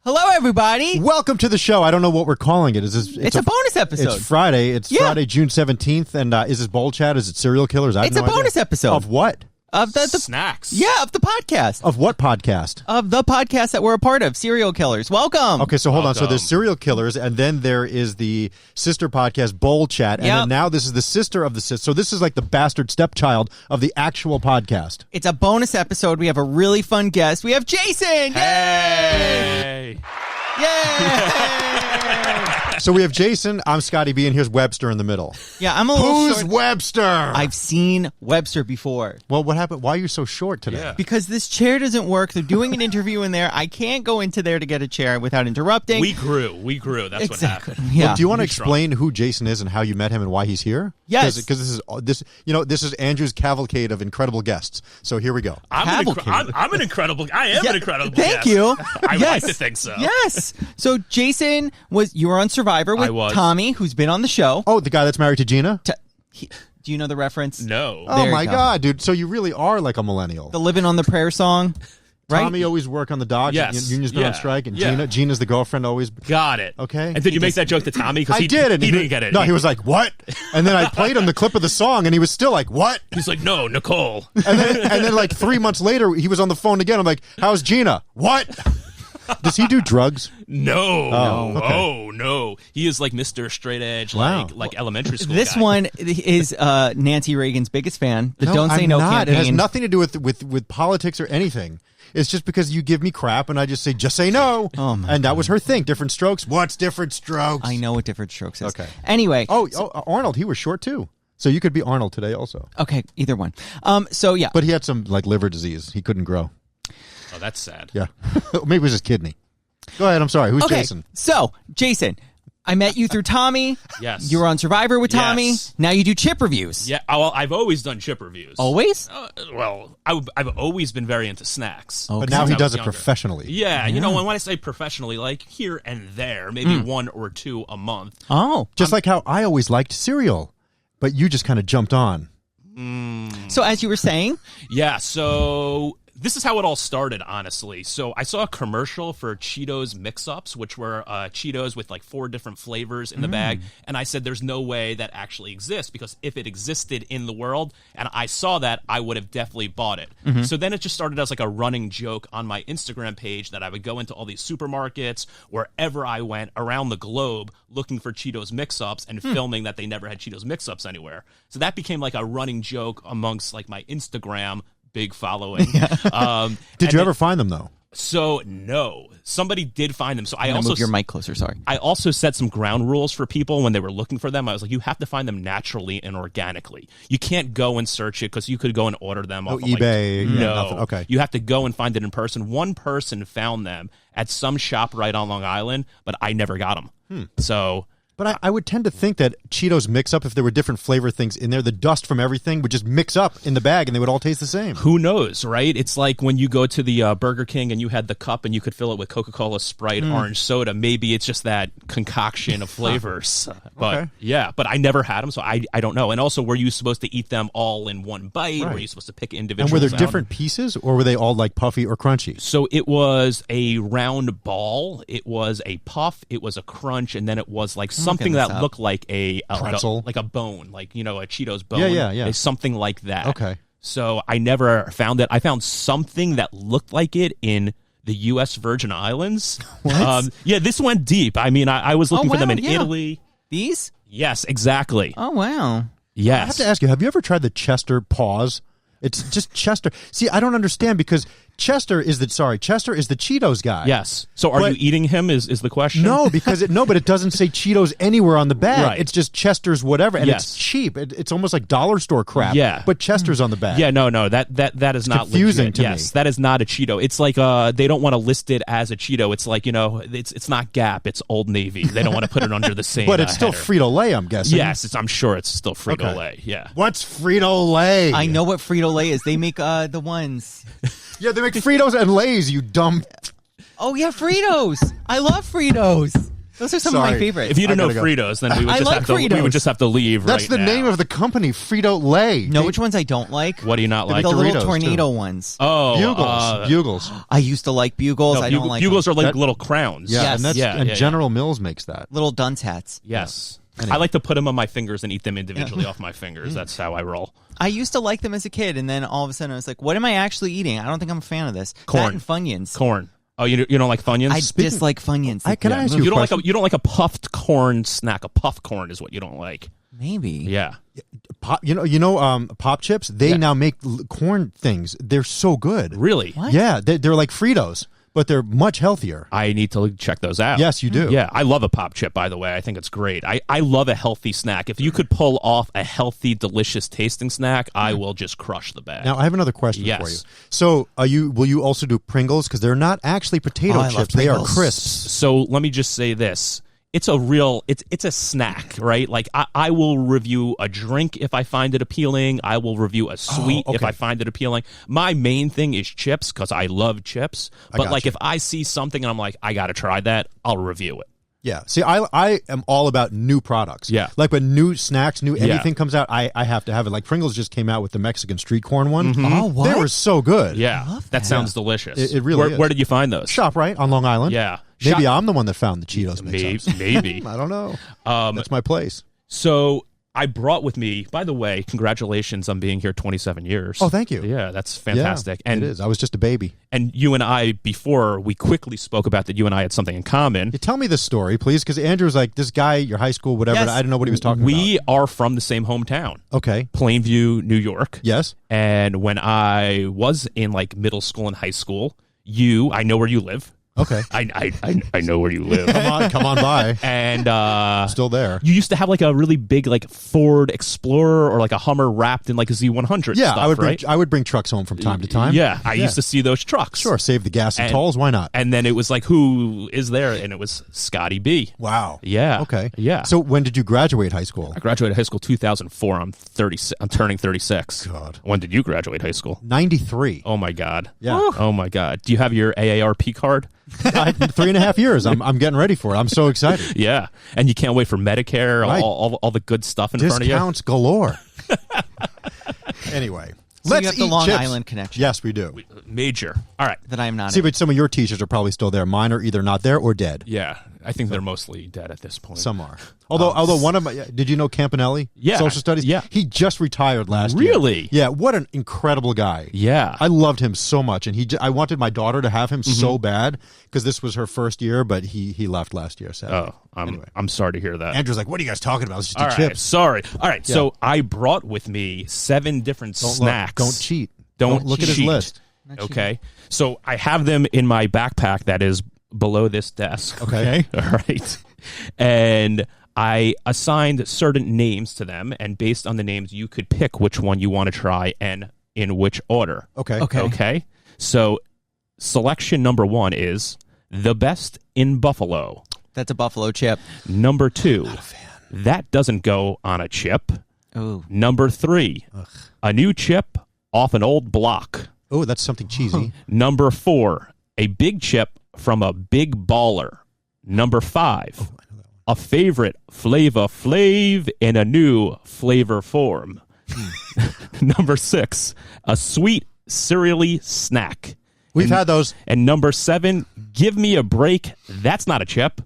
Hello, everybody. Welcome to the show. I don't know what we're calling it. It's a bonus episode. It's Friday. It's Friday, June 17th. And is this Bowl Chat? Is it Serial Killers? It's a bonus episode. Of what? Of the snacks. Yeah, of the podcast. Of what podcast? Of the podcast that we're a part of, Serial Killers. Welcome. Okay, so hold on. So there's Serial Killers, and then there is the sister podcast, Bowl Chat, and then now this is the sister of the sister. So this is like the bastard stepchild of the actual podcast. It's a bonus episode. We have a really fun guest. We have Jason. Hey! Yay! So we have Jason, I'm Scotty B, and here's Webster in the middle. Yeah, I'm a little Who's short. Webster? I've seen Webster before. Well, what happened? Why are you so short today? Yeah. Because this chair doesn't work. They're doing an interview in there. I can't go into there to get a chair without interrupting. We grew. That's what happened. Yeah. Well, do you want to explain who Jason is and how you met him and why he's here? Yes. Because this is Andrew's cavalcade of incredible guests. So here we go. I'm an incredible. I am an incredible. Thank guest. I Yes. like to think so. Yes. So Jason you were on Survivor with Tommy, who's been on the show. Oh, the guy that's married to Gina? Do you know the reference? No. Oh, my God, dude. So you really are like a millennial. The Living on the Prayer song, right? Tommy always work on the dock. Yes. Union's been on strike. And Gina's the girlfriend always. Got it. Okay. And did you make that joke to Tommy? Because I did. And he didn't get it. No, he was like, what? And then I played him the clip of the song, and he was still like, what? He's like, no, Nicole. And then like 3 months later, he was on the phone again. I'm like, how's Gina? What? Does he do drugs? No. Oh, okay. Oh, no. He is like Mr. Straight Edge, Wow. like elementary school This guy. one is Nancy Reagan's biggest fan. The Don't Say I'm No not. campaign. It has nothing to do with politics or anything. It's just because you give me crap and I just say no. Oh, my and that was her thing. Different Strokes. What's Different Strokes? I know what Different Strokes is. Okay. Anyway. Arnold, he was short too. So you could be Arnold today also. Okay, either one. So yeah. But he had some like liver disease. He couldn't grow. Oh, that's sad. Yeah. Maybe it was his kidney. Go ahead. I'm sorry. Who's Jason? So, Jason, I met you through Tommy. Yes. You were on Survivor with Tommy. Yes. Now you do chip reviews. Yeah. Well, I've always done chip reviews. Always? I've always been very into snacks. Oh, But now Since he I does was it younger. professionally. Yeah, you know, when I say professionally, like here and there, maybe one or two a month. Oh. Just like how I always liked cereal, but you just kind of jumped on. So as you were saying, Yeah, so this is how it all started, honestly. So I saw a commercial for Cheetos mix-ups, which were Cheetos with like 4 different flavors in the bag. And I said, there's no way that actually exists, because if it existed in the world and I saw that, I would have definitely bought it. So then it just started as like a running joke on my Instagram page that I would go into all these supermarkets, wherever I went around the globe, looking for Cheetos mix-ups and filming that they never had Cheetos mix-ups anywhere. So that became like a running joke amongst like my Instagram big following. Did you ever find them though? So no, somebody did find them. So I also move your mic closer. Sorry. I also set some ground rules for people when they were looking for them. I was like, you have to find them naturally and organically. You can't go and search it, because you could go and order them off of eBay. Like, no, nothing. Okay. You have to go and find it in person. One person found them at some shop right on Long Island, but I never got them. So. But I would tend to think that Cheetos mix up, if there were different flavor things in there, the dust from everything would just mix up in the bag and they would all taste the same. Who knows, right? It's like when you go to the Burger King and you had the cup and you could fill it with Coca-Cola, Sprite, orange soda. Maybe it's just that concoction of flavors. But but I never had them, so I don't know. And also, were you supposed to eat them all in one bite? Right. Were you supposed to pick individuals And were there out? different pieces, or were they all like puffy or crunchy? So it was a round ball, it was a puff, it was a crunch, and then it was like something that looked like a pretzel, like a bone, like, you know, a Cheetos bone. Yeah. It's something like that. Okay. So I never found it. I found something that looked like it in the U.S. Virgin Islands. What? Yeah, this went deep. I mean, I was looking for them in Italy. These? Yes, exactly. Oh, wow. Yes. I have to ask you, have you ever tried the Chester pause? It's just Chester. See, I don't understand, because Chester is the Cheetos guy. Yes. So are you eating him is the question? No, but it doesn't say Cheetos anywhere on the bag. Right. It's just Chester's whatever, and Yes. it's cheap. It's almost like dollar store crap. Yeah. But Chester's on the bag. Yeah, no, that is not confusing legit. to me. Yes, that is not a Cheeto. It's like they don't want to list it as a Cheeto. It's like, you know, it's not Gap, it's Old Navy. They don't want to put it under the same. But it's still header. Frito-Lay, I'm guessing. Yes, I'm sure it's still Frito-Lay. Yeah. What's Frito-Lay? I know what Frito-Lay is. They make the ones. Yeah, they make Fritos and Lays, you dumb. Oh, yeah, Fritos. I love Fritos. Those are some of my favorites. If you didn't know gotta go. Fritos, then we would just have to leave. That's the now. name of the company, Frito-Lay. No, which ones I don't like? What do you not like? The Doritos, little tornado too. ones. Oh, Bugles. I used to like Bugles. no, I don't like Bugles them. are like little crowns. Yeah, Yes. and General Mills makes that. Little dunce hats. Yes. Anyway. I like to put them on my fingers and eat them individually off my fingers. That's how I roll. I used to like them as a kid, and then all of a sudden I was like, what am I actually eating? I don't think I'm a fan of this. Corn. That and Funyuns. Corn. Oh, you don't like Funyuns? I dislike Funyuns. Can I ask you You a don't question? like a puffed corn snack. A puffed corn is what you don't like. Maybe. Yeah. Pop, Pop Chips, they now make corn things. They're so good. Really? What? Yeah, they're like Fritos, but they're much healthier. I need to check those out. Yes, you do. Yeah, I love a pop chip, by the way. I think it's great. I love a healthy snack. If you could pull off a healthy, delicious tasting snack, I will just crush the bag. Now, I have another question Yes. for you. So, will you also do Pringles? Because they're not actually potato I love chips. They are Pringles. crisps. So let me just say this. It's a snack, right? Like I will review a drink if I find it appealing. I will review a sweet if okay. I find it appealing. My main thing is chips because I love chips. But like if I see something and I'm like, I got to try that, I'll review it. Yeah. See, I am all about new products. Yeah. Like when new snacks, anything comes out, I have to have it. Like Pringles just came out with the Mexican street corn one. Oh, what? They were so good. Yeah, love that that. sounds delicious. It really is. Where did you find those? ShopRite on Long Island. Yeah. Maybe I'm the one that found the Cheetos mix-ups. Maybe. I don't know. That's my place. So I brought with me, by the way, congratulations on being here 27 years. Oh, thank you. Yeah, that's fantastic. Yeah, and it is. I was just a baby. And you and I, before we quickly spoke about that you and I had something in common. You tell me this story, please, because Andrew was like, this guy, your high school, whatever. Yes. I didn't know what he was talking We about. are from the same hometown. Okay. Plainview, New York. Yes. And when I was in like middle school and high school, I know where you live. Okay. I know where you live. Come on by. And Still there. you used to have like a really big like Ford Explorer or like a Hummer wrapped in like a Z100. Yeah, stuff, right? I would bring trucks home from time to time. Yeah, I used to see those trucks. Sure, save the gas and tolls. Why not? And then it was like, who is there? And it was Scotty B. Wow. Yeah. Okay. Yeah. So when did you graduate high school? I graduated high school 2004. I'm turning 36. God. When did you graduate high school? 93. Oh my God. Yeah. Oh my God. Do you have your AARP card? 3.5 years. I'm getting ready for it. I'm so excited. Yeah. And you can't wait for Medicare, Right. all the good stuff in front of you. Discounts galore. Anyway, So let's you have the eat Long chips. Island connection. Yes, we do. Major. All right. That I am not See, in. but some of your teachers are probably still there. Mine are either not there or dead. Yeah. I think they're mostly dead at this point. Some are. Although one of my, did you know Campanelli? Yeah. Social studies? Yeah. He just retired last year. Really? Yeah. What an incredible guy. Yeah. I loved him so much. And I wanted my daughter to have him so bad because this was her first year, but he left last year, sadly. I'm sorry to hear that. Andrew's like, what are you guys talking about? Let's just eat All right. chips. Sorry. All right. So I brought with me 7 different snacks. Don't cheat. Don't look at his cheat. list. Okay. So I have them in my backpack that is below this desk. Okay. All right. And I assigned certain names to them, and based on the names, you could pick which one you want to try and in which order. Okay. Okay. So selection number 1 is the best in Buffalo. That's a buffalo chip. Number 2, that doesn't go on a chip. Oh. Number 3, a new chip off an old block. Oh, that's something cheesy. Number 4, a big chip from a big baller. Number 5, a favorite Flavor Flav in a new flavor form. Number 6, a sweet cereal-y snack. We've had those. And number 7, give me a break. That's not a chip.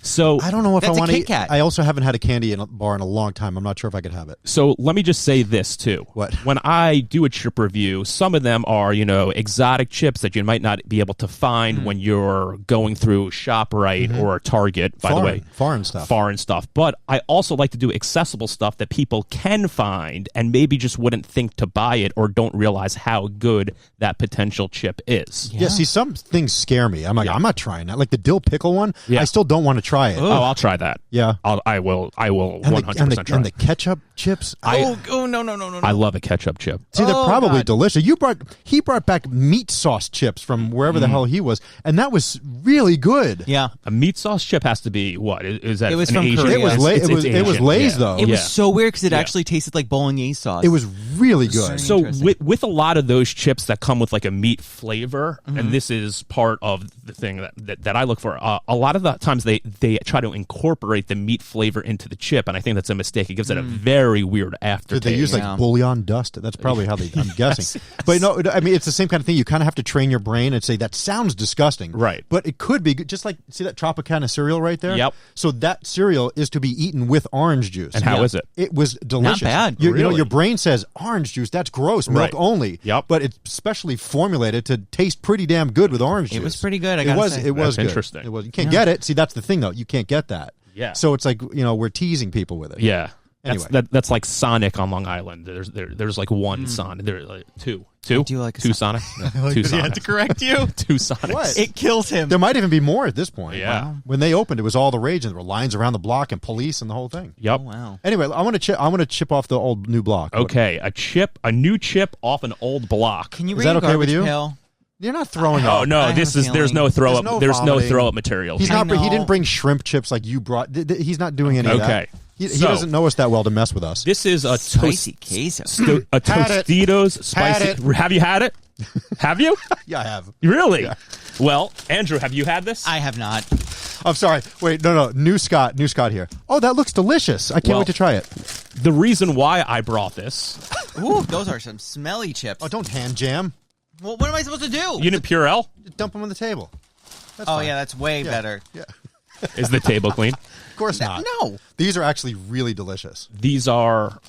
So I don't know if That's I a want to Kit eat. Kat. I also haven't had a candy bar in a long time. I'm not sure if I could have it. So let me just say this, too. What? When I do a chip review, some of them are, exotic chips that you might not be able to find when you're going through ShopRite or Target, by the way. Foreign stuff. Foreign stuff. But I also like to do accessible stuff that people can find and maybe just wouldn't think to buy it or don't realize how good that potential chip is. Yeah, see, some things scare me. I'm like, I'm not trying that. Like the dill pickle one, I still don't want to try it. Oh, I'll try that. Yeah. I will And 100% try and the it. ketchup chips. No. I love a ketchup chip. See, they're probably God. delicious. He brought back meat sauce chips from wherever the hell he was, and that was really good. Yeah. A meat sauce chip has to be what? Is that It was an from Asian? Korea. It was It's it was Asian. Lay's Yeah. though. It was Yeah. so weird because it Yeah. actually tasted like bolognese sauce. It was really good. So with a lot of those chips that come with like a meat flavor, and this is part of the thing that I look for, a lot of the times they try to incorporate the meat flavor into the chip, and I think that's a mistake. It gives it a very weird aftertaste. They use like bouillon dust. That's probably how I'm guessing. But no, I mean, it's the same kind of thing. You kind of have to train your brain and say, that sounds disgusting. Right. But it could be just like, see that Tropicana cereal right there? Yep. So that cereal is to be eaten with orange juice. And how is it? It was delicious. Not bad. You know, your brain says orange juice, that's gross, milk only. Yep. But it's specially formulated to taste pretty damn good with orange juice. It was pretty good, I gotta say. It was That's good. interesting. It was. You can't get it. See, that's the thing, though. You can't get that. Yeah. So it's like, we're teasing people with it. Yeah. Anyway. That's like Sonic on Long Island. There's like one Sonic. There's like two. I do like two Sonic. Two He Sonic. had to correct you. Two Sonics. What? It kills him. There might even be more at this point. Yeah. Wow. When they opened, it was all the rage, and there were lines around the block and police and the whole thing. Yep. Oh, wow. Anyway, I want to chip off the old new block. Okay, a new chip off an old block. Can you Is bring that a okay with garbage you? pail? You're not throwing Oh up. no, I have this a is there's feeling. no throw There's no up. There's no vomiting. throw up material. He's I not. He know. didn't bring shrimp chips like you brought. He's not doing any of that. Okay. He So- doesn't know us that well to mess with us. This is a Spicy queso. a Had it. Tostitos spicy. Had it. Have you had it? Have you? Yeah, I have. Really? Well, Andrew, have you had this? I have not. I'm sorry. Wait, no. New Scott here. Oh, that looks delicious. I can't Well- wait to try it. The reason why I brought this, Ooh, those are some smelly chips. Oh, don't hand jam. Well, what am I supposed to do? you didn't Purell? Just dump them on the table. That's Oh, fine. yeah, that's way better. Yeah. Is the table clean? Of course not. No. These are actually really delicious. These are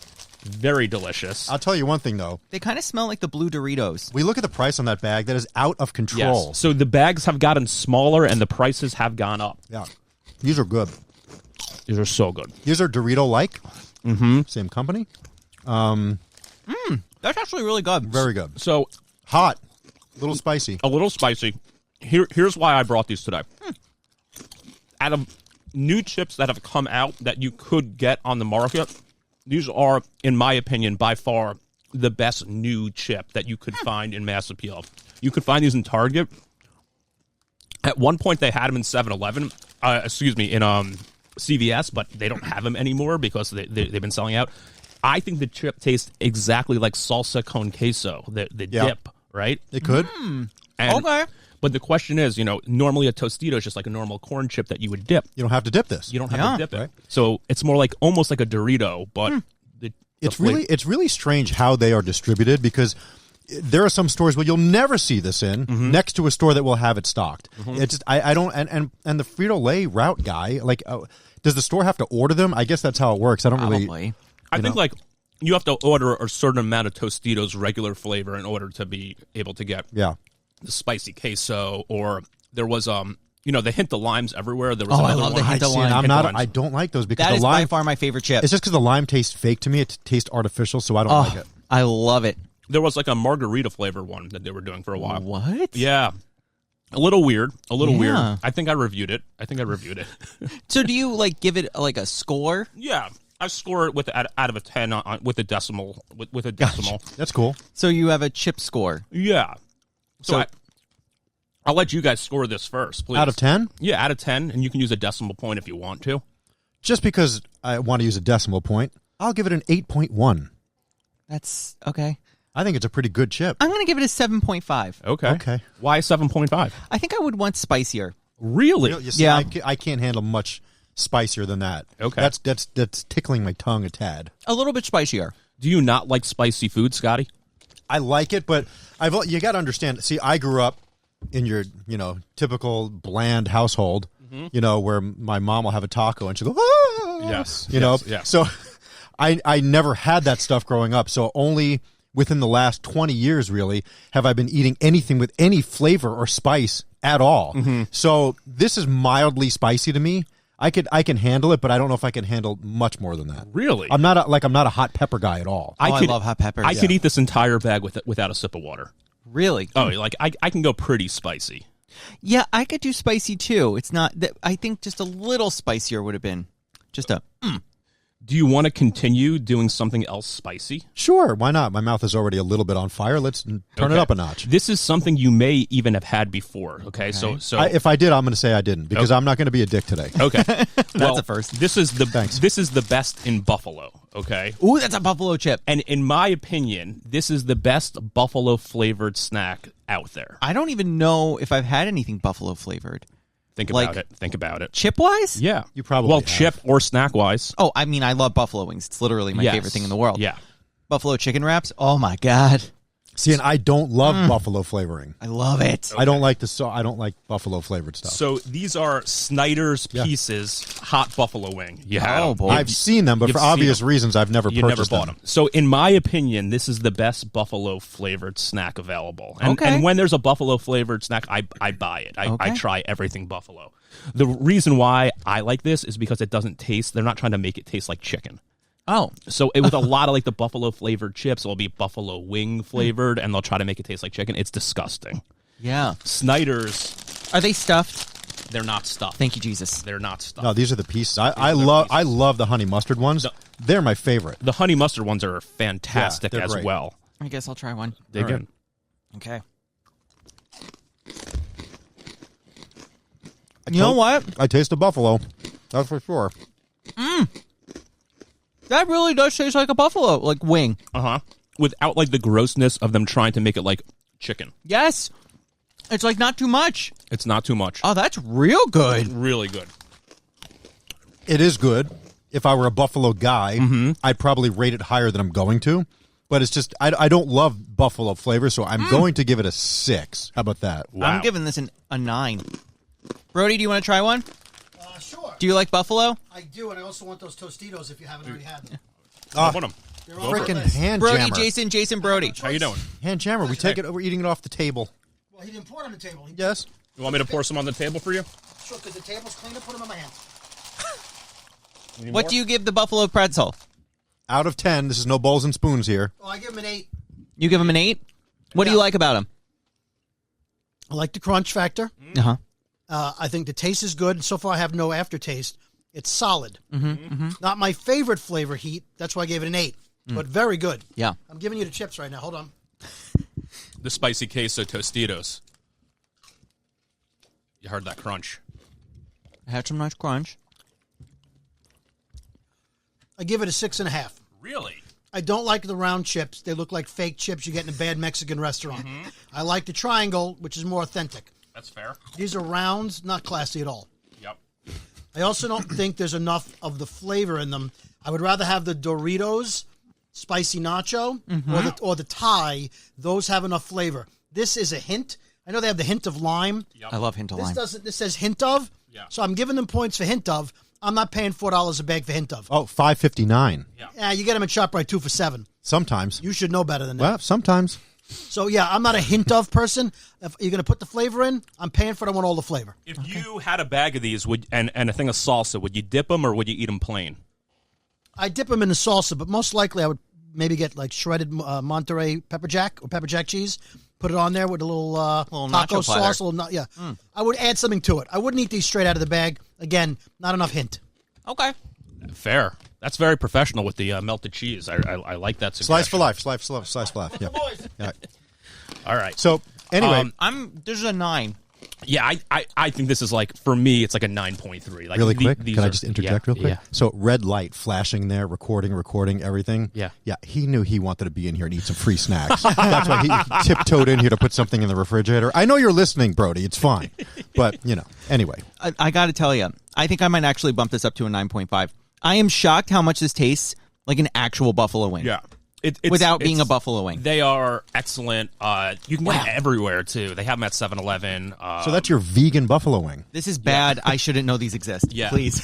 very delicious. I'll tell you one thing, though. They kind of smell like the blue Doritos. We look at the price on that bag. That is out of control. Yes. So the bags have gotten smaller and the prices have gone up. Yeah. These are good. These are so good. These are Dorito-like. Mm-hmm. Same company. That's actually really good. Very good. So Hot. A little spicy. a little spicy. Here's why I brought these today. Out of new chips that have come out that you could get on the market, these are, in my opinion, by far the best new chip that you could find in mass appeal. You could find these in Target. At one point, they had them in 7-Eleven. In CVS, but they don't have them anymore because they've been selling out. I think the chip tastes exactly like salsa con queso, the dip, right? It could. And, Okay. But the question is, normally a Tostito is just like a normal corn chip that you would dip. You don't have to dip this. You don't have Yeah. to dip it. Right. So it's more like almost like a Dorito, but It's really strange how they are distributed because there are some stores where you'll never see this in next to a store that will have it stocked. It's just I don't and the Frito-Lay route guy, like does the store have to order them? I guess that's how it works. I don't really. Probably. I think like you have to order a certain amount of Tostitos regular flavor in order to be able to get Yeah. the spicy queso, or there was they hint the limes everywhere. There was Oh, I another love the one. hint of lime. I'm Hint the not. limes. I don't like those because That the is lime. by far my favorite chip. It's just because the lime tastes fake to me. It tastes artificial, so I don't like it. I love it. There was like a margarita flavor one that they were doing for a while. What? Yeah. A little weird. Weird. Yeah. I think I reviewed it. So do you give it like a score? Yeah. I score it with out of a 10 with a decimal. With a decimal. That's cool. So you have a chip score. Yeah. So- I'll let you guys score this first, please. Out of 10, Yeah, out of 10, and you can use a decimal point if you want to. just because I want to use a decimal point, I'll give it an 8.1. That's okay. I think it's a pretty good chip. I'm going to give it a 7.5. Okay. Why 7.5? I think I would want spicier. Really? You see, Yeah. I can't handle much spicier than that. Okay. That's tickling my tongue a tad. A little bit spicier. Do you not like spicy food, Scotty? I like it, but you got to understand. See, I grew up in your typical bland household, where my mom will have a taco and she'll go, ah! Yes. Yes. So I never had that stuff growing up. So only within the last 20 years, really, have I been eating anything with any flavor or spice at all. So this is mildly spicy to me. I can handle it, but I don't know if I can handle much more than that. Really? I'm not a hot pepper guy at all. I love hot peppers. I could eat this entire bag without a sip of water. Really? Oh, like I can go pretty spicy. Yeah, I could do spicy too. It's not that I think just a little spicier would have been just a Do you want to continue doing something else spicy? Sure, why not? My mouth is already a little bit on fire. Let's turn it up a notch. This is something you may even have had before. Okay. So if I did, I'm going to say I didn't because I'm not going to be a dick today. Okay. That's a first. This is the best in Buffalo. Okay. Ooh, that's a buffalo chip. And in my opinion, this is the best buffalo flavored snack out there. I don't even know if I've had anything buffalo flavored. Think about it. Chip wise? Yeah. You probably have. chip or snack wise. Oh, I mean, I love buffalo wings. It's literally my favorite thing in the world. Yeah. Buffalo chicken wraps. Oh my god. See, and I don't love buffalo flavoring. I love it. I don't like I don't like buffalo flavored stuff. So these are Snyder's Pieces hot buffalo wing. You have boy. I've seen them, but for obvious reasons, I've never purchased them. So in my opinion, this is the best buffalo flavored snack available. And when there's a buffalo flavored snack, I buy it. I try everything buffalo. The reason why I like this is because it doesn't taste. They're not trying to make it taste like chicken. Oh. So with a lot of like the buffalo flavored chips, it'll be buffalo wing flavored, and they'll try to make it taste like chicken. It's disgusting. Yeah. Snyder's. Are they stuffed? They're not stuffed. Thank you, Jesus. They're not stuffed. No, these are the pieces. I love the honey mustard ones. They're my favorite. The honey mustard ones are fantastic as great. well. I guess I'll try one. Dig in. Okay. You know what? I taste the buffalo. That's for sure. That really does taste like a buffalo, like wing. Without like the grossness of them trying to make it like chicken. Yes. It's like not too much. It's not too much. Oh, that's real good. Really good. It is good. If I were a buffalo guy, I'd probably rate it higher than I'm going to. But it's just, I don't love buffalo flavor, so I'm going to give it a 6. How about that? Wow. I'm giving this a 9. Brody, do you want to try one? Sure. Do you like buffalo? I do, and I also want those Tostitos if you haven't already had them. I want them. They're on Freaking the list. hand Brody, jammer. Jason, Brody. How you doing? Hand jammer. We take it. We're eating it off the table. Well, he didn't pour it on the table. Yes. You want me to pour some on the table for you? Sure, because the table's clean. I put them in my hands. What do you give the buffalo pretzel? Out of 10, this is no bowls and spoons here. Oh, I give them an 8. You give him an 8? What do you like about him? I like the crunch factor. Uh-huh. I think the taste is good. So far, I have no aftertaste. It's solid. Not my favorite flavor, heat. That's why I gave it an 8. But very good. Yeah. I'm giving you the chips right now. Hold on. The spicy queso Tostitos. You heard that crunch. I had some nice crunch. I give it a 6.5. Really? I don't like the round chips. They look like fake chips you get in a bad Mexican restaurant. I like the triangle, which is more authentic. That's fair. These are rounds, not classy at all. Yep. I also don't think there's enough of the flavor in them. I would rather have the Doritos spicy nacho or the Thai. Those have enough flavor. This is a hint. I know they have the hint of lime. Yep. I love hint of lime. This says hint of. Yeah. So I'm giving them points for hint of. I'm not paying $4 a bag for hint of. Oh, $5.59. Yeah, you get them at ShopRite 2 for $7. Sometimes. You should know better than that. Well, sometimes. So yeah, I'm not a hint of person. If you're going to put the flavor in, I'm paying for it. I want all the flavor. If you had a bag of these and a thing of salsa, would you dip them or would you eat them plain? I dip them in the salsa, but most likely I would maybe get like shredded Monterey pepper jack or pepper jack cheese. Put it on there with a little taco nacho sauce. I would add something to it. I wouldn't eat these straight out of the bag. Again, not enough hint. Okay. Fair. That's very professional with the melted cheese. I like that suggestion. Slice for life. Slice for life. Yeah. Yeah. All right. So, anyway. This is a 9. Yeah, I think this is like, for me, it's like a 9.3. Like really quick, these can I are- just interject real quick? Yeah. So red light flashing there, recording everything. Yeah. Yeah, he knew he wanted to be in here and eat some free snacks. That's why he tiptoed in here to put something in the refrigerator. I know you're listening, Brody. It's fine. But, anyway. I got to tell you, I think I might actually bump this up to a 9.5. I am shocked how much this tastes like an actual buffalo wing. Yeah. Without being a buffalo wing. They are excellent. You can get them everywhere, too. They have them at 7-Eleven. So that's your vegan buffalo wing. This is bad. I shouldn't know these exist. Yeah. Please.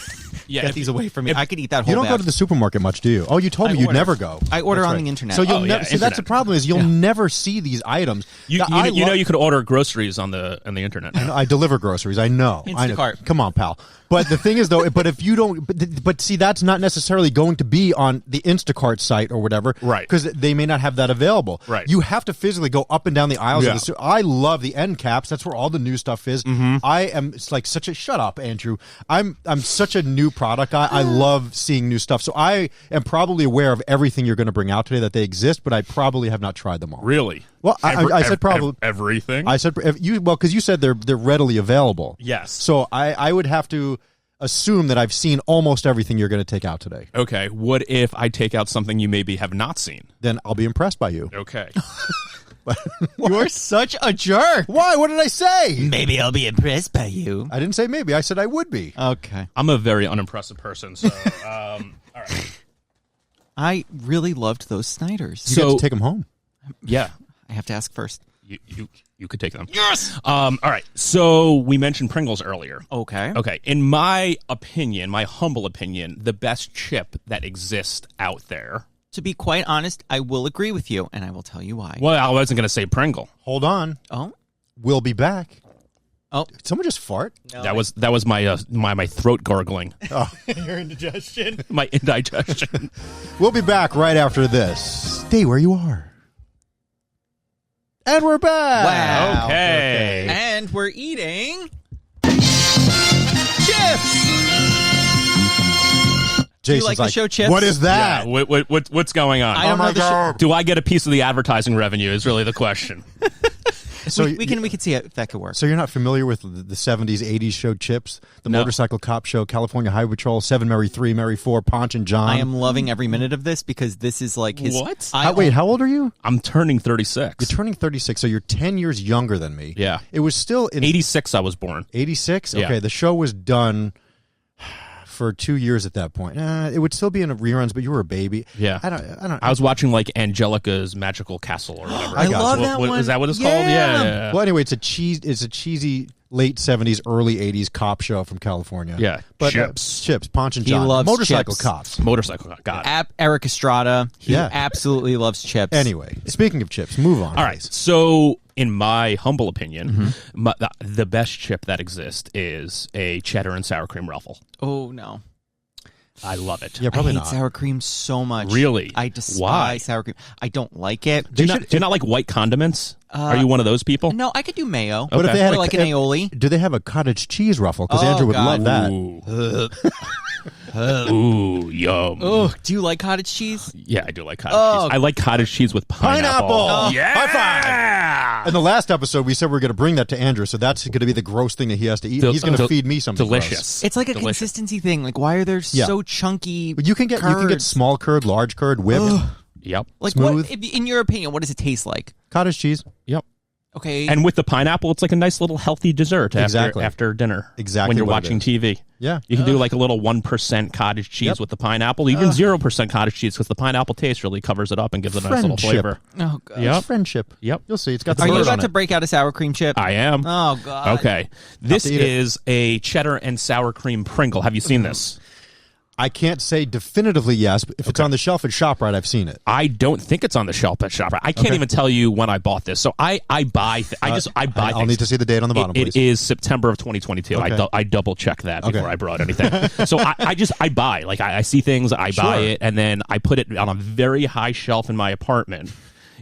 Yeah, Get if- these away from me. I could eat that whole You don't bag. go to the supermarket much, do you? Oh, you told me I you'd order. never go. I order That's on right. the internet. So you'll Oh, yeah, never see. That's the internet. problem is you'll never see these items. You know you could order groceries on the internet. I deliver groceries. I know. Instacart. Come on, pal. But the thing is, though, but if you don't, but see, that's not necessarily going to be on the Instacart site or whatever. Right. because they may not have that available. Right. You have to physically go up and down the aisles Yeah. of the store. I love the end caps. That's where all the new stuff is. I am it's like such a shut up, Andrew. I'm such a new product. I love seeing new stuff. So I am probably aware of everything you're going to bring out today that they exist, but I probably have not tried them all. Really? Well, I said probably everything. I said because you said they're readily available. Yes. So I would have to assume that I've seen almost everything you're going to take out today. Okay. What if I take out something you maybe have not seen? Then I'll be impressed by you. Okay. You're such a jerk. Why? What did I say? Maybe I'll be impressed by you. I didn't say maybe. I said I would be. Okay. I'm a very unimpressive person, so all right. I really loved those Snyders. You get to take them home. Yeah. I have to ask first. You could take them. Yes. All right. So we mentioned Pringles earlier. Okay. Okay. In my opinion, my humble opinion, the best chip that exists out there. To be quite honest, I will agree with you, and I will tell you why. Well, I wasn't going to say Pringle. Hold on. Oh? We'll be back. Oh. Did someone just fart? No, That was my throat gargling. your indigestion. My indigestion. We'll be back right after this. Stay where you are. And we're back. Wow. Okay. And we're eating chips. Jason's like the show Chips? What is that? Yeah, what's going on? I don't know the show. Do I get a piece of the advertising revenue is really the question. So we can see if that could work. So you're not familiar with the 70s, 80s show Chips? The No. Motorcycle Cop Show, California Highway Patrol, 7 Mary 3, Mary 4, Ponch and John. I am loving every minute of this because this is like his. What? Wait, how old are you? I'm turning 36. You're turning 36, so you're 10 years younger than me. Yeah. It was still in 86 I was born. 86? Yeah. Okay, the show was done for 2 years at that point. It would still be in reruns, but you were a baby. Yeah. I don't. I was watching like Angelica's Magical Castle or whatever. I love that one. Is that what it's called? Yeah. Well, anyway, it's a cheesy late 70s, early 80s cop show from California. Yeah. But Chips. Chips, Ponch and He John. loves Motorcycle chips. Cops. Motorcycle. Got it. Eric Estrada. He Yeah. absolutely loves chips. Anyway, speaking of chips, move on. All right. please. So, in my humble opinion, the best chip that exists is a cheddar and sour cream Ruffle. Oh no. I love it. Yeah, probably I hate not. sour cream so much. Really? I despise Why? sour cream. I don't like it. Do you not like white condiments? Are you one of those people? No, I could do mayo. But if Okay. they had Or like an aioli. do they have a cottage cheese Ruffle? Because Oh, Andrew would God. love that. Ooh, yum. Oh, do you like cottage cheese? Yeah, I do like cottage cheese. I like cottage cheese with pineapple. Pineapple! Yeah. High five! In the last episode, we said we are going to bring that to Andrew, so that's going to be the gross thing that he has to eat. He's going to feed me something delicious. gross. It's like a Delicious. consistency thing. Like, why are there so chunky? But you can get curds? small curd, large curd, whipped, Yep. Like, smooth. what? In your opinion, what does it taste like? cottage cheese. Yep. Okay, And with the pineapple, it's like a nice little healthy dessert Exactly. after dinner. Exactly When you're what it watching is. TV. Yeah. You can do like a little 1% cottage cheese Yep. with the pineapple, even 0% cottage cheese because the pineapple taste really covers it up and gives it a nice little Friendship. flavor. oh god, Yep. Friendship. Yep. You'll see. It's got the are you bird about on to it. break out a sour cream chip? I am. Oh god. Okay. This to eat it. is a cheddar and sour cream Pringle. Have you seen this? I can't say definitively yes, but if it's on the shelf at ShopRite, I've seen it. I don't think it's on the shelf at ShopRite. I can't even tell you when I bought this. So I buy I buy I'll things. need to see the date on the bottom, It please. is September of 2022. Okay. I double check that before Okay. I brought anything. So I buy. Like I see things, I buy Sure. it, and then I put it on a very high shelf in my apartment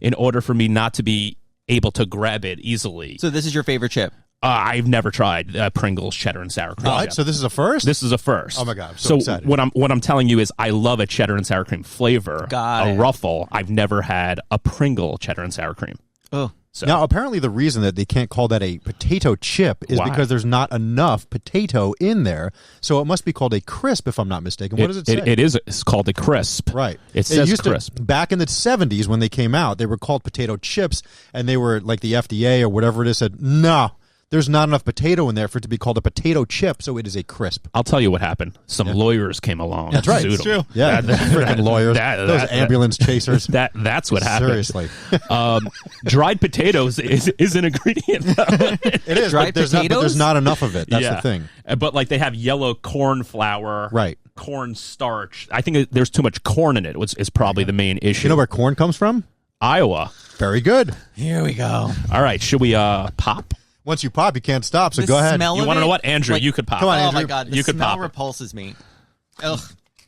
in order for me not to be able to grab it easily. So this is your favorite chip? I've never tried Pringles cheddar and sour cream. All right, chip. so this is a first? This is a first. Oh my God, I'm so excited. what I'm telling you is I love a cheddar and sour cream flavor. Got a it. Ruffle. I've never had a Pringle cheddar and sour cream. Oh, So Now, apparently the reason that they can't call that a potato chip is Why? because there's not enough potato in there. So it must be called a crisp, if I'm not mistaken. What does it say? It's called a crisp. Right. It says used crisp. To, back in the 70s when they came out, they were called potato chips, and they were like the FDA or whatever it is said, no, there's not enough potato in there for it to be called a potato chip, so it is a crisp. I'll tell you what happened. Some lawyers came along. That's right. Sued It's them. Yeah, freaking lawyers. Those ambulance chasers. That's what happened. Seriously. Dried potatoes is an ingredient. It is, Dried but potatoes? there's not enough of it. That's Yeah. the thing. But like they have yellow corn flour, Right. corn starch. I think there's too much corn in it. Is probably the main issue. You know where corn comes from? Iowa. Very good. here we go. All right, should we pop? Once you pop, you can't stop, so The go ahead. smell You of want to it, know what, Andrew? like- You could pop. Come on, Oh Andrew. my god, the You could smell pop it. repulses me. Ugh.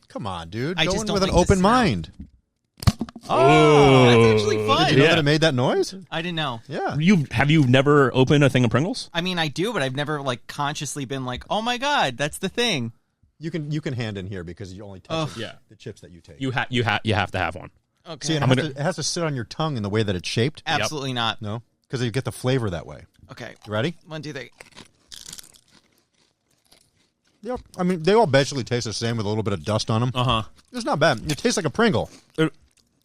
Come on, dude. I Go just in don't with an like the open smell. mind. Oh, that's actually fun. Did you know that it made that noise? I didn't know. Yeah. Have you never opened a thing of Pringles? I mean, I do, but I've never like consciously been like, oh my god, that's the thing. You can hand in here because you only touch the chips that you take. You have to have one. Okay. See, it has to sit on your tongue in the way that it's shaped. Absolutely not. No, because you get the flavor that way. Okay. You ready? 1, 2, 3. Yep. I mean, they all basically taste the same with a little bit of dust on them. It's not bad. It tastes like a Pringle.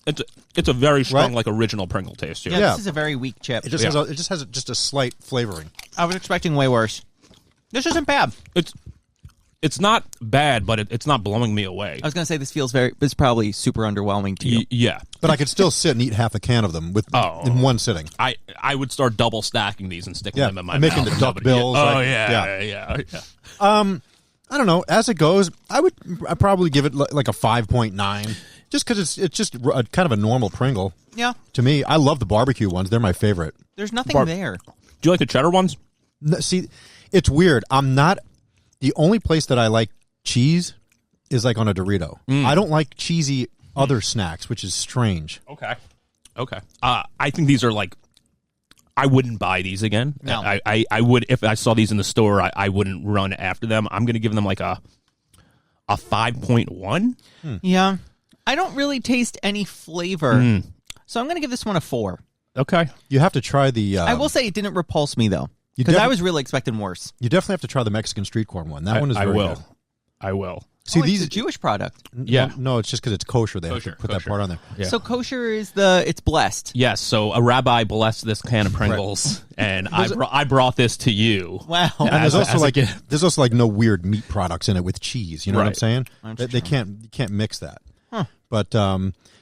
It's a very strong, Right? like original Pringle taste. Too. Yeah, Yeah. this is a very weak chip. It just has just a slight flavoring. I was expecting way worse. This isn't bad. It's not bad, but it's not blowing me away. I was gonna say this feels it's probably super underwhelming to you. Yeah. But I could still sit and eat half a can of them in one sitting. I would start double stacking these and sticking Yeah, them in my and making mouth. the duck bills. Oh, like- yeah. I don't know. As it goes, I'd probably give it like a 5.9, just because it's just kind of a normal Pringle. Yeah. To me, I love the barbecue ones. They're my favorite. There's nothing there. Do you like the cheddar ones? See, it's weird. I'm not the only place that I like cheese is like on a Dorito. I don't like cheesy other snacks, which is strange. Okay. I think these are like. I wouldn't buy these again. No. I would if I saw these in the store. I wouldn't run after them. I'm going to give them like a 5.1. Yeah. I don't really taste any flavor, so I'm gonna give this one a 4. Okay. You have to try the. I will say it didn't repulse me though, You because I defi- was really expecting worse. You definitely have to try the Mexican street corn one. That one is I very will. good. I will. See, It's these a Jewish product. Yeah. No, it's just because it's kosher. They have Kosher, to put that kosher. part on there. Yeah. So kosher is it's blessed. Yes. So a rabbi blessed this can of Pringles, and I brought this to you. Wow. And As there's also like no weird meat products in it with cheese. You know what I'm Right. saying? That's They can't mix that. But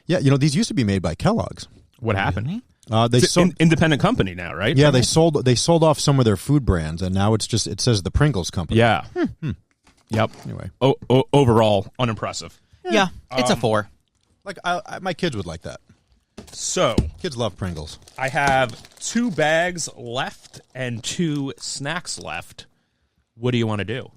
yeah, these used to be made by Kellogg's. What happened? They It's sold. an independent company now, right? Yeah, they sold off some of their food brands, and now it says the Pringles company. Yeah. Yep. Anyway, Overall, unimpressive. Yeah, it's a 4. like my kids would like that. So Kids love Pringles. I have 2 bags left and 2 snacks left. What do you want to do?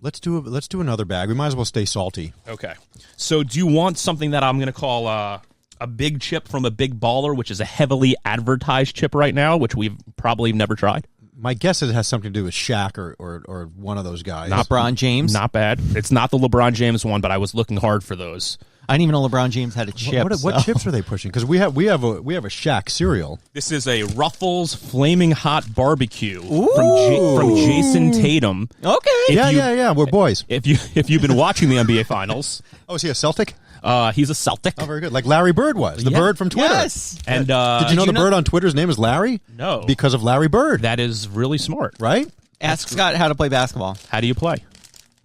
Let's do another bag. We might as well stay salty. Okay. So do you want something that I'm going to call a big chip from a big baller, which is a heavily advertised chip right now, which we've probably never tried? My guess is it has something to do with Shaq or one of those guys. Not LeBron James. Not bad. It's not the LeBron James one, but I was looking hard for those. I didn't even know LeBron James had a chip. What chips are they pushing? Because we have a Shaq cereal. This is a Ruffles Flaming Hot Barbecue from Jason Tatum. Okay. Yeah. We're boys. If you've been watching the NBA Finals, Oh, is he a Celtic? he's a Celtic. Oh, very good. Like Larry Bird was. The Yeah. bird from Twitter. Yes. And Did you know the bird on Twitter's name is Larry? No. Because of Larry Bird. that is really smart. Right? Ask Scott how to play basketball. How do you play?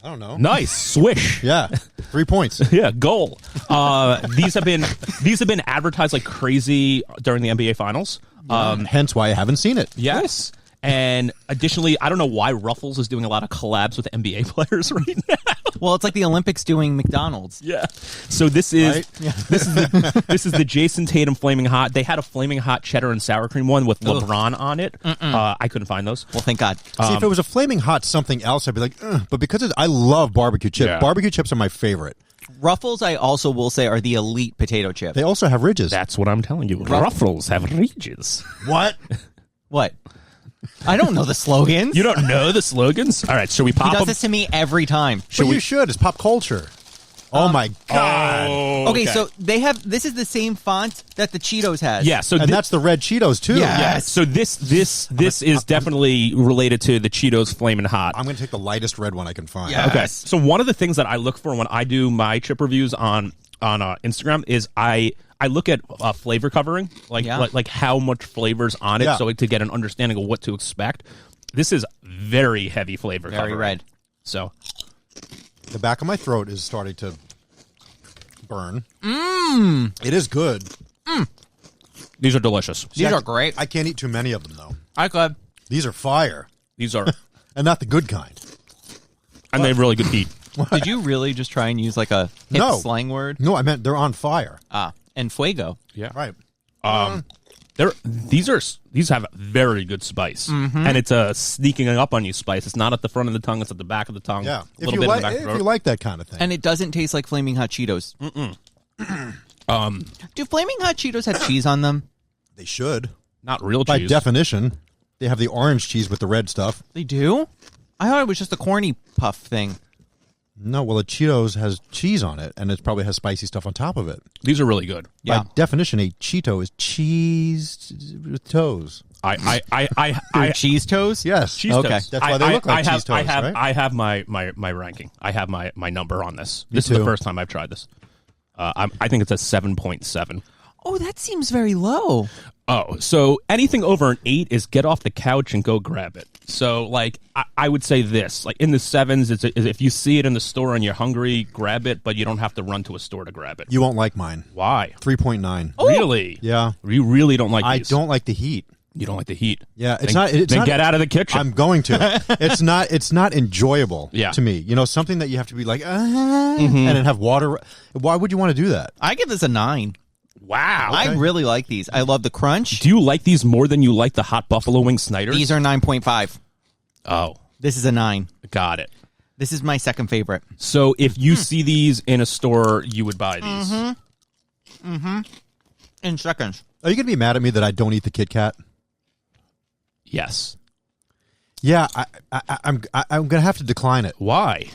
I don't know. Nice swish. Yeah. 3 points. Yeah, goal. These have been advertised like crazy during the NBA Finals. Hence why I haven't seen it. Yes. And additionally, I don't know why Ruffles is doing a lot of collabs with NBA players right now. Well, it's like the Olympics doing McDonald's. Yeah. So this is Right? this is the Jason Tatum Flaming Hot. They had a Flaming Hot cheddar and sour cream one with LeBron on it. I couldn't find those. Well, thank God. See, if it was a flaming hot something else, I'd be like, ugh. But because I love barbecue chips. Yeah. Barbecue chips are my favorite. Ruffles, I also will say, are the elite potato chip. They also have ridges. That's what I'm telling you. Ruffles have ridges. What? What? I don't know the slogans. You don't know the slogans? All right, should we He pop does them? this to me every time. But you should. It's pop culture. Oh, my God. Okay, so they have. This is the same font that the Cheetos has. Yeah, so And that's the red Cheetos, too. Yeah. yeah, so this is definitely related to the Cheetos Flamin' Hot. I'm going to take the lightest red one I can find. Yeah. Okay. Yes. So one of the things that I look for when I do my chip reviews on Instagram is I look at flavor covering, like how much flavor's on it, Yeah. so to get an understanding of what to expect. This is very heavy flavor Very covering. red. So The back of my throat is starting to burn. Mmm. It is good. these are delicious. These are great. I can't eat too many of them, though. I could. These are fire. These are, And not the good kind. and they have really good heat. Did you really just try and use like a hip No. slang word? No, I meant they're on fire. And fuego. Yeah. Right. These have very good spice, and it's sneaking up on you spice. It's not at the front of the tongue; it's at the back of the tongue. Yeah. a little bit in the back of the If throat. you like that kind of thing. And it doesn't taste like Flaming Hot Cheetos. Do Flaming Hot Cheetos have cheese on them? They should. Not real By cheese. definition, they have the orange cheese with the red stuff. They do? I thought it was just a corny puff thing. No, well, a Cheetos has cheese on it, and it probably has spicy stuff on top of it. These are really good. Yeah. By definition, a Cheeto is cheese with toes. I cheese toes? Yes. cheese Okay. toast. That's why they look like I have, cheese toast, right? I have my ranking. I have my number on this. This is too. the first time I've tried this. I think it's a 7.7. Oh, that seems very low. Oh, so anything over an 8 is get off the couch and go grab it. So, like, I would say this. Like, in the 7s, is if you see it in the store and you're hungry, grab it, but you don't have to run to a store to grab it. You won't like mine. Why? 3.9. Really? Yeah. You really don't like I these? don't like the heat. You don't like the heat? Yeah, it's Then- not. It's then not, get out of the kitchen. I'm going to. It's not. It's not enjoyable. Yeah. To me, you know, something that you have to be like, and then have water. Why would you want to do that? I give this a 9. Wow. I really like these. I love the crunch. Do you like these more than you like the hot buffalo wing Snyders? These are 9.5. Oh, This is a 9. got it. This is my second favorite. So if you see these in a store, you would buy these. In seconds. Are you going to be mad at me that I don't eat the Kit Kat? Yes. Yeah, I'm going to have to decline it. Why?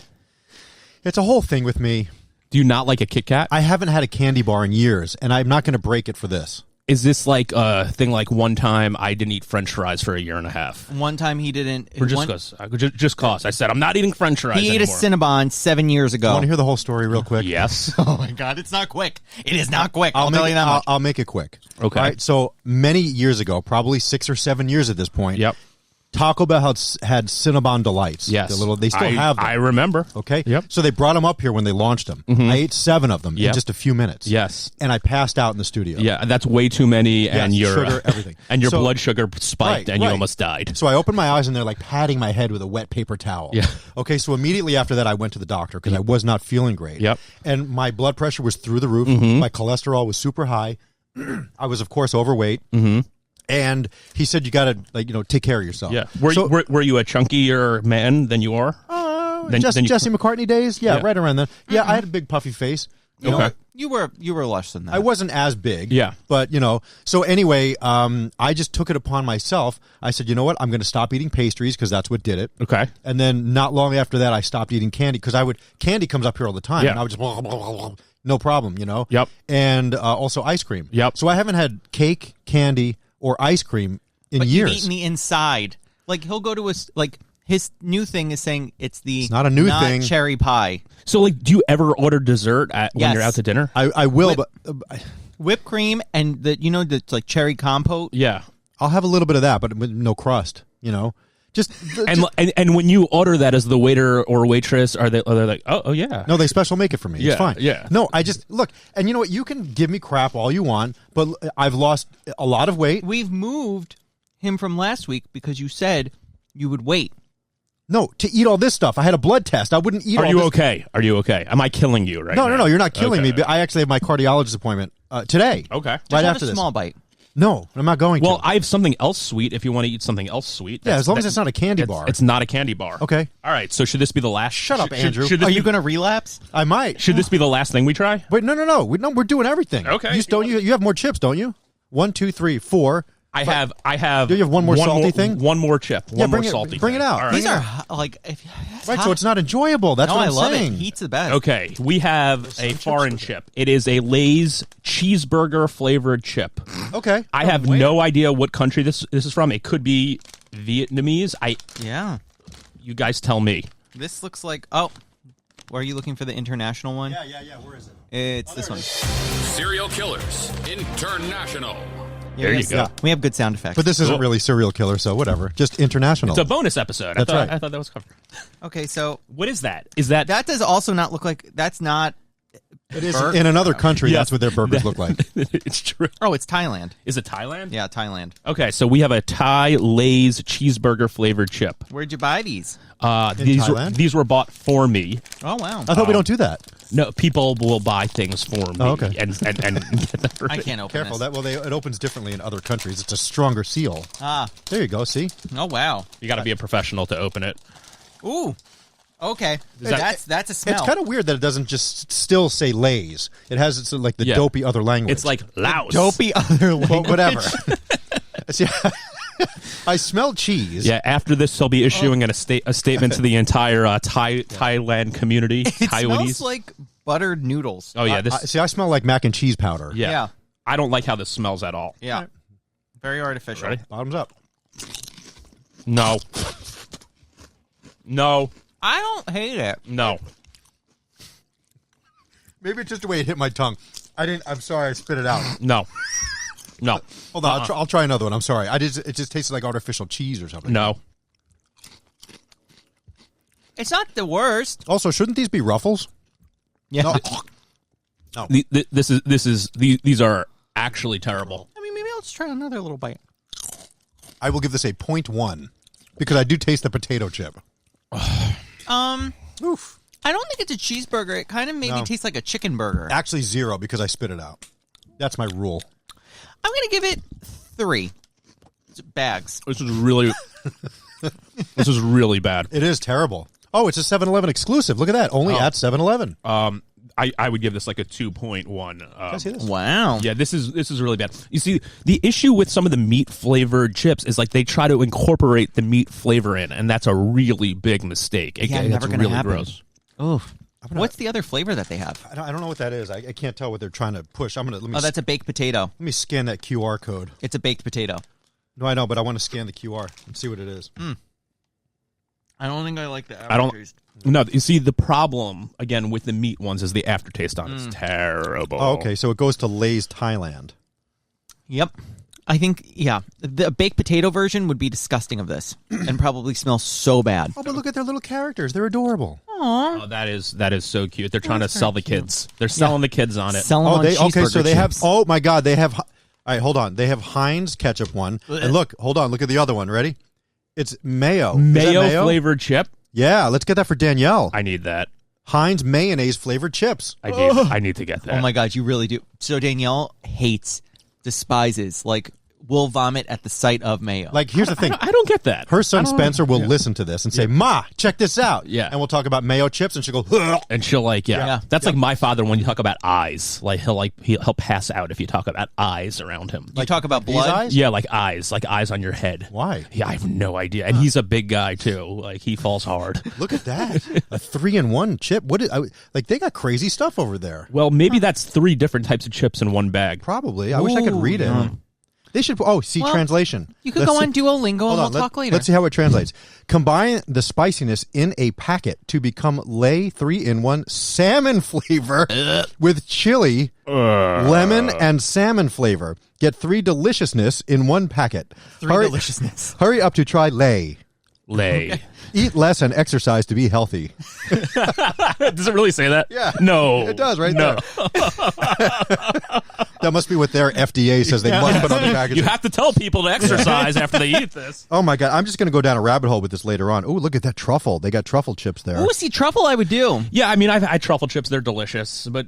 It's a whole thing with me. Do you not like a Kit Kat? I haven't had a candy bar in years, and I'm not going to break it for this. Is this like a thing like one time I didn't eat French fries for a year and a half? One time he didn't. Or just cause I said I'm not eating French fries He ate a anymore. Cinnabon 7 years ago. Want to hear the whole story real quick? Yes. Oh my God, it's not quick. It is not quick. I'll tell you that much. I'll make it quick. Okay. All right, so many years ago, probably 6 or 7 years at this point. Yep. Taco Bell had Cinnabon Delights. Yes. They still have them. I remember. Okay. Yep. So they brought them up here when they launched them. I ate 7 of them in Yep. just a few minutes. Yes. And I passed out in the studio. Yeah, that's way too many, and Yes, your sugar, everything. and your So- blood sugar spiked, and you right. almost died. So I opened my eyes and they're like patting my head with a wet paper towel. Yeah. Okay, so immediately after that, I went to the doctor because I was not feeling great. Yep. And my blood pressure was through the roof. My cholesterol was super high. I was, of course, overweight. And he said, you got to, take care of yourself. Yeah. So- Were you a chunkier man than you are? Then you- Jesse McCartney days? Yeah, Yeah. right around then. Yeah, I had a big puffy face. You know, Okay. You were less than that. I wasn't as big. Yeah. But, so anyway, I just took it upon myself. I said, you know what? I'm going to stop eating pastries because that's what did it. Okay. And then not long after that, I stopped eating candy because candy comes up here all the time. Yeah. And I would just, blah, blah, blah, blah, no problem, Yep. And also ice cream. Yep. So I haven't had cake, candy, or ice cream in but years. you've eaten the inside. Like he'll go to his new thing is saying it's not a new thing. Cherry pie. So, like, do you ever order dessert when Yes. you're out to dinner? I will, Whip- but Whipped cream and the like cherry compote. Yeah. I'll have a little bit of that, but with no crust, Just And when you order that as the waiter or waitress, are they like, oh yeah, no, they special make it for me. Yeah, It's fine. yeah. No, I just look, and you know what? You can give me crap all you want, but I've lost a lot of weight. We've moved him from last week because you said you would wait. No, to eat all this stuff. I had a blood test. I wouldn't eat. Are all you this. okay? Are you okay? Am I killing you right No, now? no, you're not killing Okay. me. But I actually have my cardiologist appointment today. Okay. Just right have after a this. small bite. No, I'm not going Well, to. I have something else sweet if you want to eat something else sweet. Yeah, as long as it's not a candy bar. It's not a candy bar. Okay. All right. So should this be the last? Shut up, Andrew. Should this Are be, you going to relapse? I might. Should this be the last thing we try? Wait, no. We're doing everything. Okay. You have more chips, don't you? 1, 2, 3, 4. I have. Do you have one more salty thing? One more chip. One more bring it- salty. bring it thing. out. All right. These are like Right, so it's not enjoyable. That's no, what I I'm love saying. it. Heat's the best. Okay, we have a foreign chip. It is a Lay's cheeseburger flavored chip. Okay. I have no idea what country this is from. It could be Vietnamese. Yeah. You guys tell me. This looks like are you looking for the international one? Yeah. Where is it? It's this one. Serial Killers International. Yeah, There we you have- go. We have good sound effects. But this isn't Cool. really serial killer, so whatever. Just international. It's a bonus episode. That's right. I thought that was covered. Okay, so What is that? Is that that does also not look like that's not. It is in another country. Yes. That's what their burgers look like. it's true? Oh, it's Thailand. Is it Thailand? Yeah, Thailand. Okay, so we have a Thai Lay's cheeseburger flavored chip. Where'd you buy these? Thailand? These were bought for me. Oh wow. I thought we don't do that. No, people will buy things for me. Oh, okay. And get them for I me. can't open Careful. this. It opens differently in other countries. It's a stronger seal. Ah. There you go. See? Oh wow. You got to be a professional to open it. Ooh. Okay, that's a smell. It's kind of weird that it doesn't just still say Lay's. It has it's like the dopey other language. It's like Laos. Dopey other language. Well, whatever. See, I smell cheese. Yeah, after this, he'll be issuing a statement to the entire Thailand community. It smells like buttered noodles. Oh, yeah. I smell like mac and cheese powder. Yeah. I don't like how this smells at all. Yeah. Right. Very artificial. Ready? Bottoms up. No. No. I don't hate it. No. Maybe it's just the way it hit my tongue. I'm sorry, I spit it out. No. No. Hold on, I'll try another one. I'm sorry. It just tasted like artificial cheese or something. No. It's not the worst. Also, shouldn't these be Ruffles? Yeah. No. These are actually terrible. I mean, maybe I'll just try another little bite. I will give this a 0.1 because I do taste the potato chip. Oof. I don't think it's a cheeseburger. It kind of maybe tastes like a chicken burger. Actually, 0 because I spit it out. That's my rule. I'm going to give it 3 bags. This is really bad. It is terrible. Oh, it's a 7-Eleven exclusive. Look at that. Only at 7-Eleven. I would give this like a 2.1. See this? Wow. Yeah, this is really bad. You see, the issue with some of the meat flavored chips is like they try to incorporate the meat flavor in, and that's a really big mistake. Never going to happen. Gross. Oh, what's the other flavor that they have? I don't know what that is. I can't tell what they're trying to push. That's a baked potato. Let me scan that QR code. It's a baked potato. No, I know, but I want to scan the QR and see what it is. I don't think I like the aftertaste. No, you see, the problem, again, with the meat ones is the aftertaste on it. It's terrible. Oh, okay, so it goes to Lay's Thailand. Yep. I think, the baked potato version would be disgusting of this and probably smell so bad. Oh, but look at their little characters. They're adorable. Aww. Oh, that is so cute. They're trying to sell the kids. They're selling the kids on it. Selling on cheeseburger so they chips. have, oh my God, they have, all right, hold on. They have Heinz ketchup one. And look at the other one. Ready? It's mayo. Mayo flavored chip? Yeah, let's get that for Danielle. I need that. Heinz mayonnaise flavored chips. I need to get that. Oh my God, you really do. So Danielle despises, will vomit at the sight of mayo. Like, here's the thing. I don't get that. Her son Spencer will listen to this and say, Ma, check this out. Yeah. And we'll talk about mayo chips, and she'll go, ugh. And she'll That's like my father when you talk about eyes. Like he'll pass out if you talk about eyes around him. You talk about blood? Eyes? Yeah, like eyes on your head. Why? Yeah, I have no idea. And he's a big guy too. Like he falls hard. Look at that. A 3-in-1 chip. They got crazy stuff over there. Well, maybe that's 3 different types of chips in one bag. Probably. I wish I could read it. They should. Translation. You could go on Duolingo and we'll talk later. Let's see how it translates. Combine the spiciness in a packet to become Lay 3-in-1 salmon flavor with chili, lemon, and salmon flavor. Get 3 deliciousness in one packet. Deliciousness. Hurry up to try Lay. Lay. Eat less and exercise to be healthy. Does it really say that? Yeah. No. It does right there. That must be what their FDA says they must put on the packaging. You have to tell people to exercise after they eat this. Oh, my God. I'm just going to go down a rabbit hole with this later on. Oh, look at that truffle. They got truffle chips there. Ooh, see, truffle I would do. Yeah, I mean, I've had truffle chips. They're delicious, but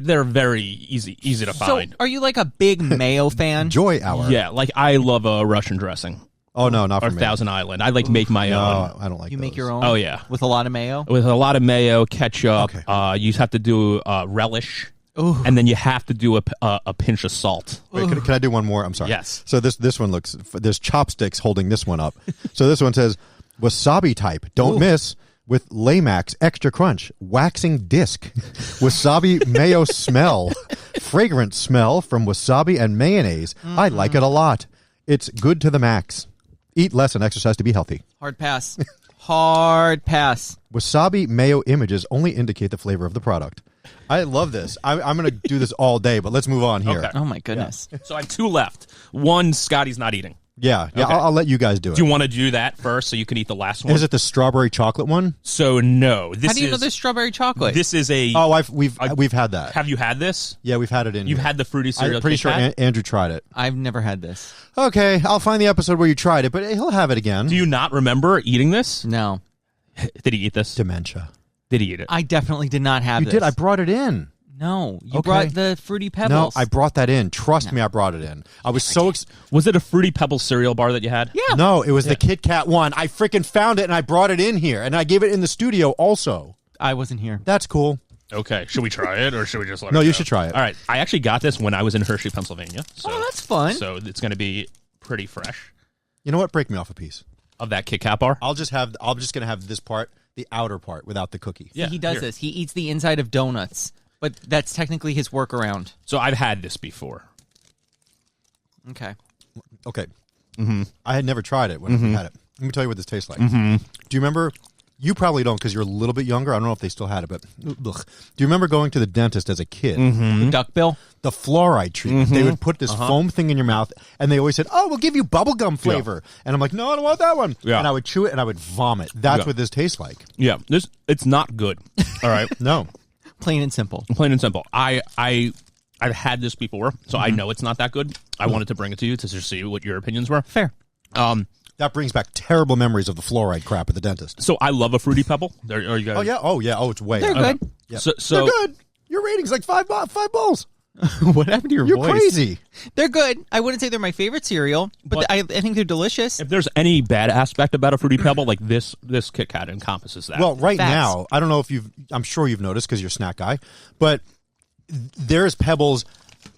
they're very easy to find. So, are you like a big mayo fan? Joy Hour. Yeah, like I love a Russian dressing. Oh, no, not for or me. Thousand Island. I make my own. No, I don't like You those. make your own? Oh, yeah. With a lot of mayo? With a lot of mayo, ketchup. Okay. You have to do relish. Ooh. And then you have to do a pinch of salt. Wait, can I do one more? I'm sorry. Yes. So this one looks, there's chopsticks holding this one up. So this one says, wasabi type. Don't miss with Laymax Extra Crunch. Waxing disc. Wasabi mayo smell. Fragrant smell from wasabi and mayonnaise. I like it a lot. It's good to the max. Eat less and exercise to be healthy. Hard pass. Hard pass. Wasabi mayo images only indicate the flavor of the product. I love this. I'm going to do this all day, but let's move on here. Okay. Oh, my goodness. So I have 2 left. One, Scotty's not eating. Yeah. Okay. I'll let you guys do it. Do you want to do that first so you can eat the last one? Is it the strawberry chocolate one? So no. How do you know there's strawberry chocolate? This is a... Oh, we've had that. Have you had this? Yeah, we've had it in. You've had the fruity cereal. I'm pretty sure Andrew tried it. I've never had this. Okay, I'll find the episode where you tried it, but he'll have it again. Do you not remember eating this? No. Did he eat this? Dementia. Did he eat it? I definitely did not have You this. did. I brought it in. No, you Okay. brought the Fruity Pebbles. No, I brought that in. Trust me, I brought it in. I was so Was it a Fruity Pebbles cereal bar that you had? Yeah. No, it was the Kit Kat one. I freaking found it and I brought it in here and I gave it in the studio also. I wasn't here. That's cool. Okay, should we try it or should we just let No, it you go? should try it. All right, I actually got this when I was in Hershey, Pennsylvania. So, Oh, that's fun. So it's going to be pretty fresh. You know what? Break me off a piece. Of that Kit Kat bar? I'm just gonna have this part, the outer part, without the cookie. Yeah, he does here. this. He eats the inside of donuts, but that's technically his workaround. So I've had this before. Okay. Okay. Mm-hmm. I had never tried it when I had it. Let me tell you what this tastes like. Mm-hmm. Do you remember? You probably don't because you're a little bit younger. I don't know if they still had it, but ugh. Do you remember going to the dentist as a kid? The duckbill. The fluoride treatment. They would put this foam thing in your mouth, and they always said, "Oh, we'll give you bubblegum flavor." And I'm like, "No, I don't want that one." Yeah. And I would chew it, and I would vomit. That's what this tastes like. Yeah, it's not good. All right, No. Plain and simple. plain and simple. I've had this before, so I know it's not that good. I wanted to bring it to you to just see what your opinions were. Fair. That brings back terrible memeries of the fluoride crap at the dentist. So I love a Fruity Pebble. Are you guys? Oh, yeah. Oh, yeah. Oh, it's way. They're up. good. Yeah. So They're good. Your rating's like five bowls. What happened to your You're voice? crazy. They're good. I wouldn't say they're my favorite cereal, but I think they're delicious. if there's any bad aspect about a Fruity Pebble, like this Kit Kat encompasses that. Well, right Facts. now, I don't know if I'm sure you've noticed because you're a snack guy, but there's Pebbles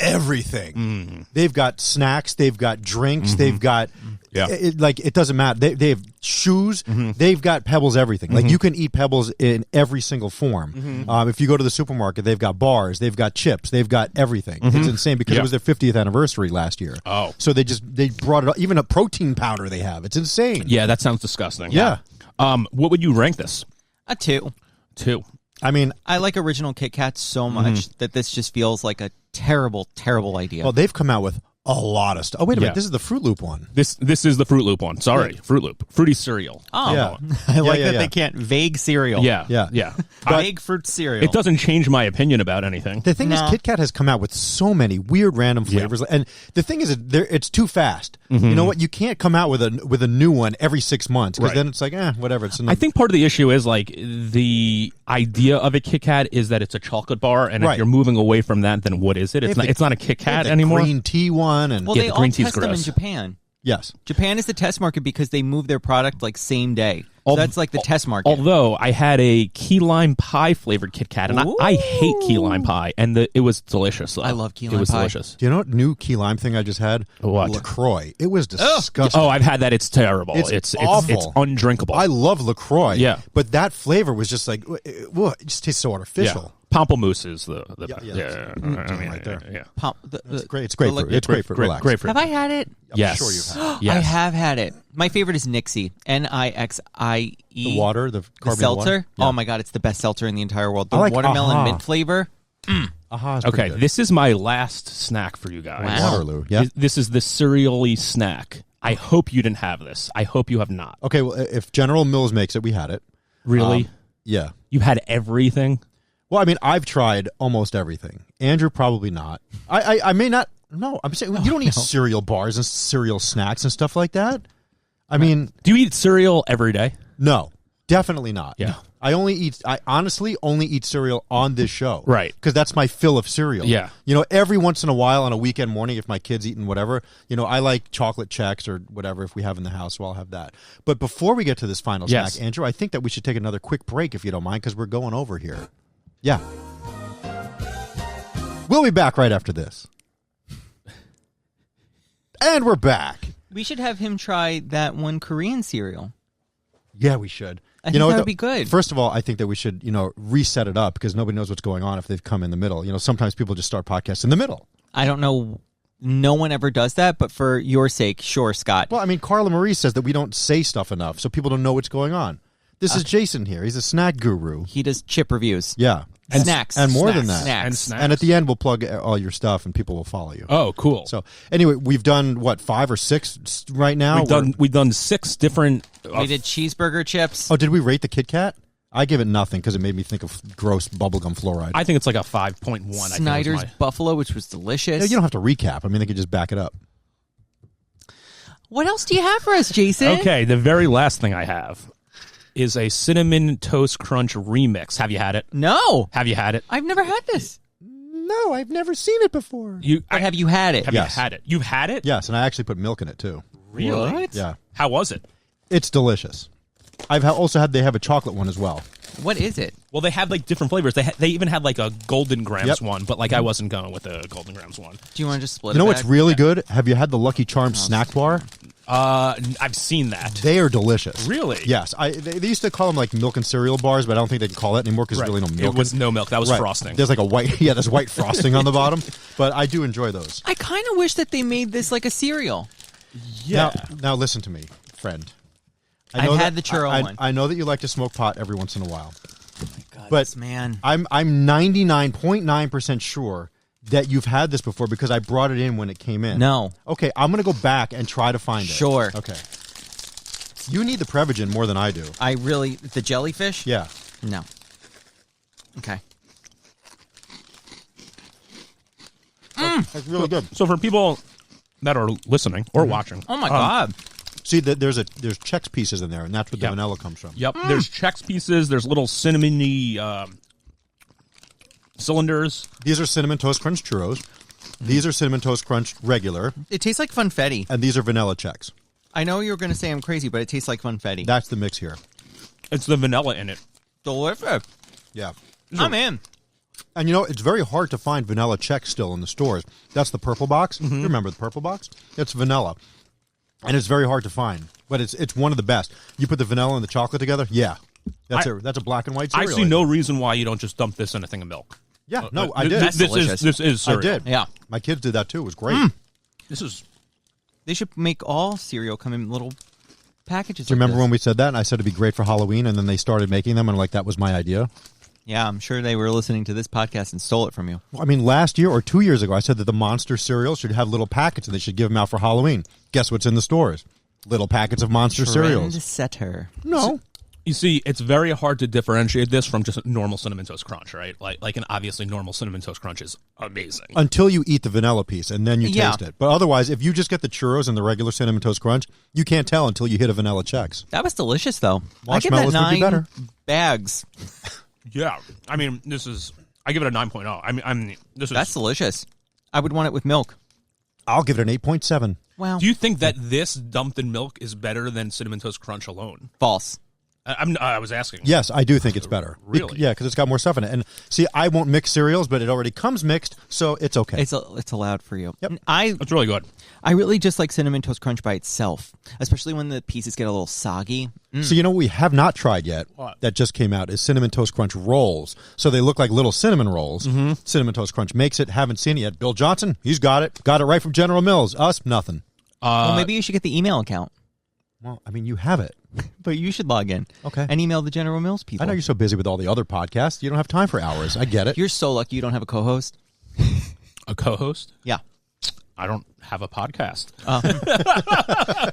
everything. They've got snacks, they've got drinks, they've got it doesn't matter. They have shoes. They've got Pebbles everything. Like you can eat Pebbles in every single form. If you go to the supermarket, they've got bars, they've got chips, they've got everything. It's insane because it was their 50th anniversary last year. Oh. So they brought it up. Even a protein powder they have. It's insane. yeah, that sounds disgusting. Yeah. What would you rank this? A 2. 2. I mean, I like original Kit Kats so much that this just feels like a terrible, terrible idea. well, they've come out with a lot of stuff. Oh, wait a Yeah. minute. This is the Fruit Loop one. This is the Fruit Loop one. Sorry, Fruit Loop, Fruity cereal. oh, Yeah. I like Yeah, that yeah. they can't. Vague cereal. Yeah, Yeah. yeah. Vague fruit cereal. It doesn't change my opinion about anything. The thing is, No. Kit Kat has come out with so many weird, random flavors, and the thing is, it's too fast. You know what? You can't come out with a new one every 6 months because Right. then it's like, whatever. It's I think part of the issue is like the idea of a Kit Kat is that it's a chocolate bar, and if Right. you're moving away from that, then what is it? It's not a Kit Kat anymore. Green tea one, and Well, Yeah, they the all green tea's test them in gross. Japan. yes, Japan is the test market because they move their product like same day. So Al- that's like the test market. Although I had a key lime pie flavored Kit Kat, and I hate key lime pie, and it was delicious. Though. I love key It lime was pie. delicious. do you know what new key lime thing I just had? What? Lacroix. It was disgusting. Oh, I've had that. It's terrible. It's It's awful. undrinkable. I love Lacroix. Yeah. but that flavor was just like, it just tastes so artificial. Pamplemousse is the yeah. I mean, right there. Yeah. It's great. It's grapefruit. It's grapefruit. Relax. Grapefruit. Have I had it? Yes. sure you've had Yes. I have had it. My favorite is Nixie. Nixie. The water, the The carbonated seltzer. water. Yeah. Oh my god, it's the best seltzer in the entire world. The I like watermelon Aha. mint flavor. Aha, it's pretty Okay, good. this is my last snack for you guys. Wow. Waterloo. Yeah. This is the cereal-y snack. I hope you didn't have this. I hope you have not. Okay. Well, if General Mills makes it, we had it. Really? Yeah. You had everything? Well, I mean, I've tried almost everything. Andrew, probably not. I may not. No, I'm saying you don't eat cereal bars and cereal snacks and stuff like that. I mean, Do you eat cereal every day? no, definitely not. Yeah. I honestly only eat cereal on this show. Right. Because that's my fill of cereal. Yeah. You know, every once in a while on a weekend morning, if my kid's eating whatever, you know, I like chocolate checks or whatever if we have in the house, so I'll have that. But before we get to this final Yes. snack, Andrew, I think that we should take another quick break if you don't mind, because we're going over here. Yeah. We'll be back right after this. And we're back. We should have him try that one Korean cereal. Yeah, we should. I think that would be good. First of all, I think that we should, reset it up because nobody knows what's going on if they've come in the middle. Sometimes people just start podcasts in the middle. I don't know. No one ever does that, but for your sake, sure, Scott. Well, I mean, Carla Marie says that we don't say stuff enough, so people don't know what's going on. This is Jason here. He's a snack guru. He does chip reviews. Yeah. Snacks. And more than that. Snacks. And snacks. And at the end, we'll plug all your stuff and people will follow you. Oh, cool. So, anyway, we've done, 5 or 6 right now? We've done 6 different. We did cheeseburger chips. Oh, did we rate the Kit Kat? I give it nothing because it made me think of gross bubblegum fluoride. I think it's like a 5.1. Snyder's I think Buffalo, which was delicious. You don't have to recap. I mean, they could just back it up. What else do you have for us, Jason? Okay, the very last thing I have is a Cinnamon Toast Crunch remix. Have you had it? No, Have you had it? I've never had this. No, I've never seen it before. But have you had it? Have Yes. you had it? You've had it? Yes, and I actually put milk in it too. Really? What? Yeah, How was it? it's delicious. I've also had. They have a chocolate one as well. What is it? Well, they had like different flavors. They even had like a Golden Grams Yep. one, but like I wasn't going with the Golden Grams one. Do you want to just split You know it? what's really good? Have you had the Lucky Charms snack bar? I've seen that. They are delicious. Really? Yes. They used to call them like milk and cereal bars, but I don't think they can call it anymore because Right. there's really no milk. It was no milk. That was Right. frosting. There's like a white, there's white frosting on the bottom, but I do enjoy those. I kind of wish that they made this like a cereal. Yeah. Now listen to me, friend. I've had the churro one. I know that you like to smoke pot every once in a while, God, but this man. I'm 99.9% sure that you've had this before because I brought it in when it came in. No. Okay, I'm gonna go back and try to find it. Sure. Okay. You need the Prevagen more than I do. The jellyfish? Yeah. No. Okay. That's really good. So for people that are listening or watching, Oh my God. See, there's Chex pieces in there, and that's where the Yep. vanilla comes from. yep, there's Chex pieces. There's little cinnamony cylinders. These are Cinnamon Toast Crunch churros. These are Cinnamon Toast Crunch regular, It tastes like funfetti. and these are vanilla Chex. I know you're going to say I'm crazy, but it tastes like funfetti. That's the mix here. It's the vanilla in it. Delicious. Yeah. I'm in. And you know, it's very hard to find vanilla Chex still in the stores. That's the purple box. You remember the purple box? It's vanilla. And it's very hard to find. But it's one of the best. You put the vanilla and the chocolate together, yeah. That's a black and white I cereal. see no reason why you don't just dump this in a thing of milk. Yeah, no, I Th- did. That's delicious. This is cereal. I did. Yeah. My kids did that too. It was great. This is They should make all cereal come in little packages. Do you remember when we said that? And I said it'd be great for Halloween, and then they started making them, and like that was my idea. Yeah, I'm sure they were listening to this podcast and stole it from you. I mean, last year or 2 years ago, I said that the Monster cereal should have little packets, and they should give them out for Halloween. Guess what's in the stores? Little packets of Monster cereals. Trendsetter. No. You see, it's very hard to differentiate this from just normal Cinnamon Toast Crunch, right? Like an obviously normal Cinnamon Toast Crunch is amazing. Until you eat the vanilla piece, and then you Yeah. taste it. But otherwise, if you just get the churros and the regular Cinnamon Toast Crunch, you can't tell until you hit a vanilla Chex. That was delicious, though. I give that Marshmallows would be 9 better. bags. Yeah, I mean, I give it a 9.0. That's delicious. I would want it with milk. I'll give it an 8.7. Wow. Do you think that this dumped in milk is better than Cinnamon Toast Crunch alone? False. I was asking. Yes, I do think it's better. Really? Yeah, because it's got more stuff in it. And see, I won't mix cereals, but it already comes mixed, so it's okay. It's allowed for you. Yep. It's really good. I really just like Cinnamon Toast Crunch by itself, especially when the pieces get a little soggy. So you know what we have not tried yet What? that just came out is Cinnamon Toast Crunch rolls. So they look like little cinnamon rolls. Cinnamon Toast Crunch makes it. Haven't seen it yet. Bill Johnson, he's got it. Got it right from General Mills. Us, nothing. Well, maybe you should get the email account, Well, I mean, you have it. but you should log in. Okay. And email the General Mills people. I know you're so busy with all the other podcasts. You don't have time for hours. I get it. You're so lucky you don't have a co-host. A co-host? Yeah. I don't have a podcast.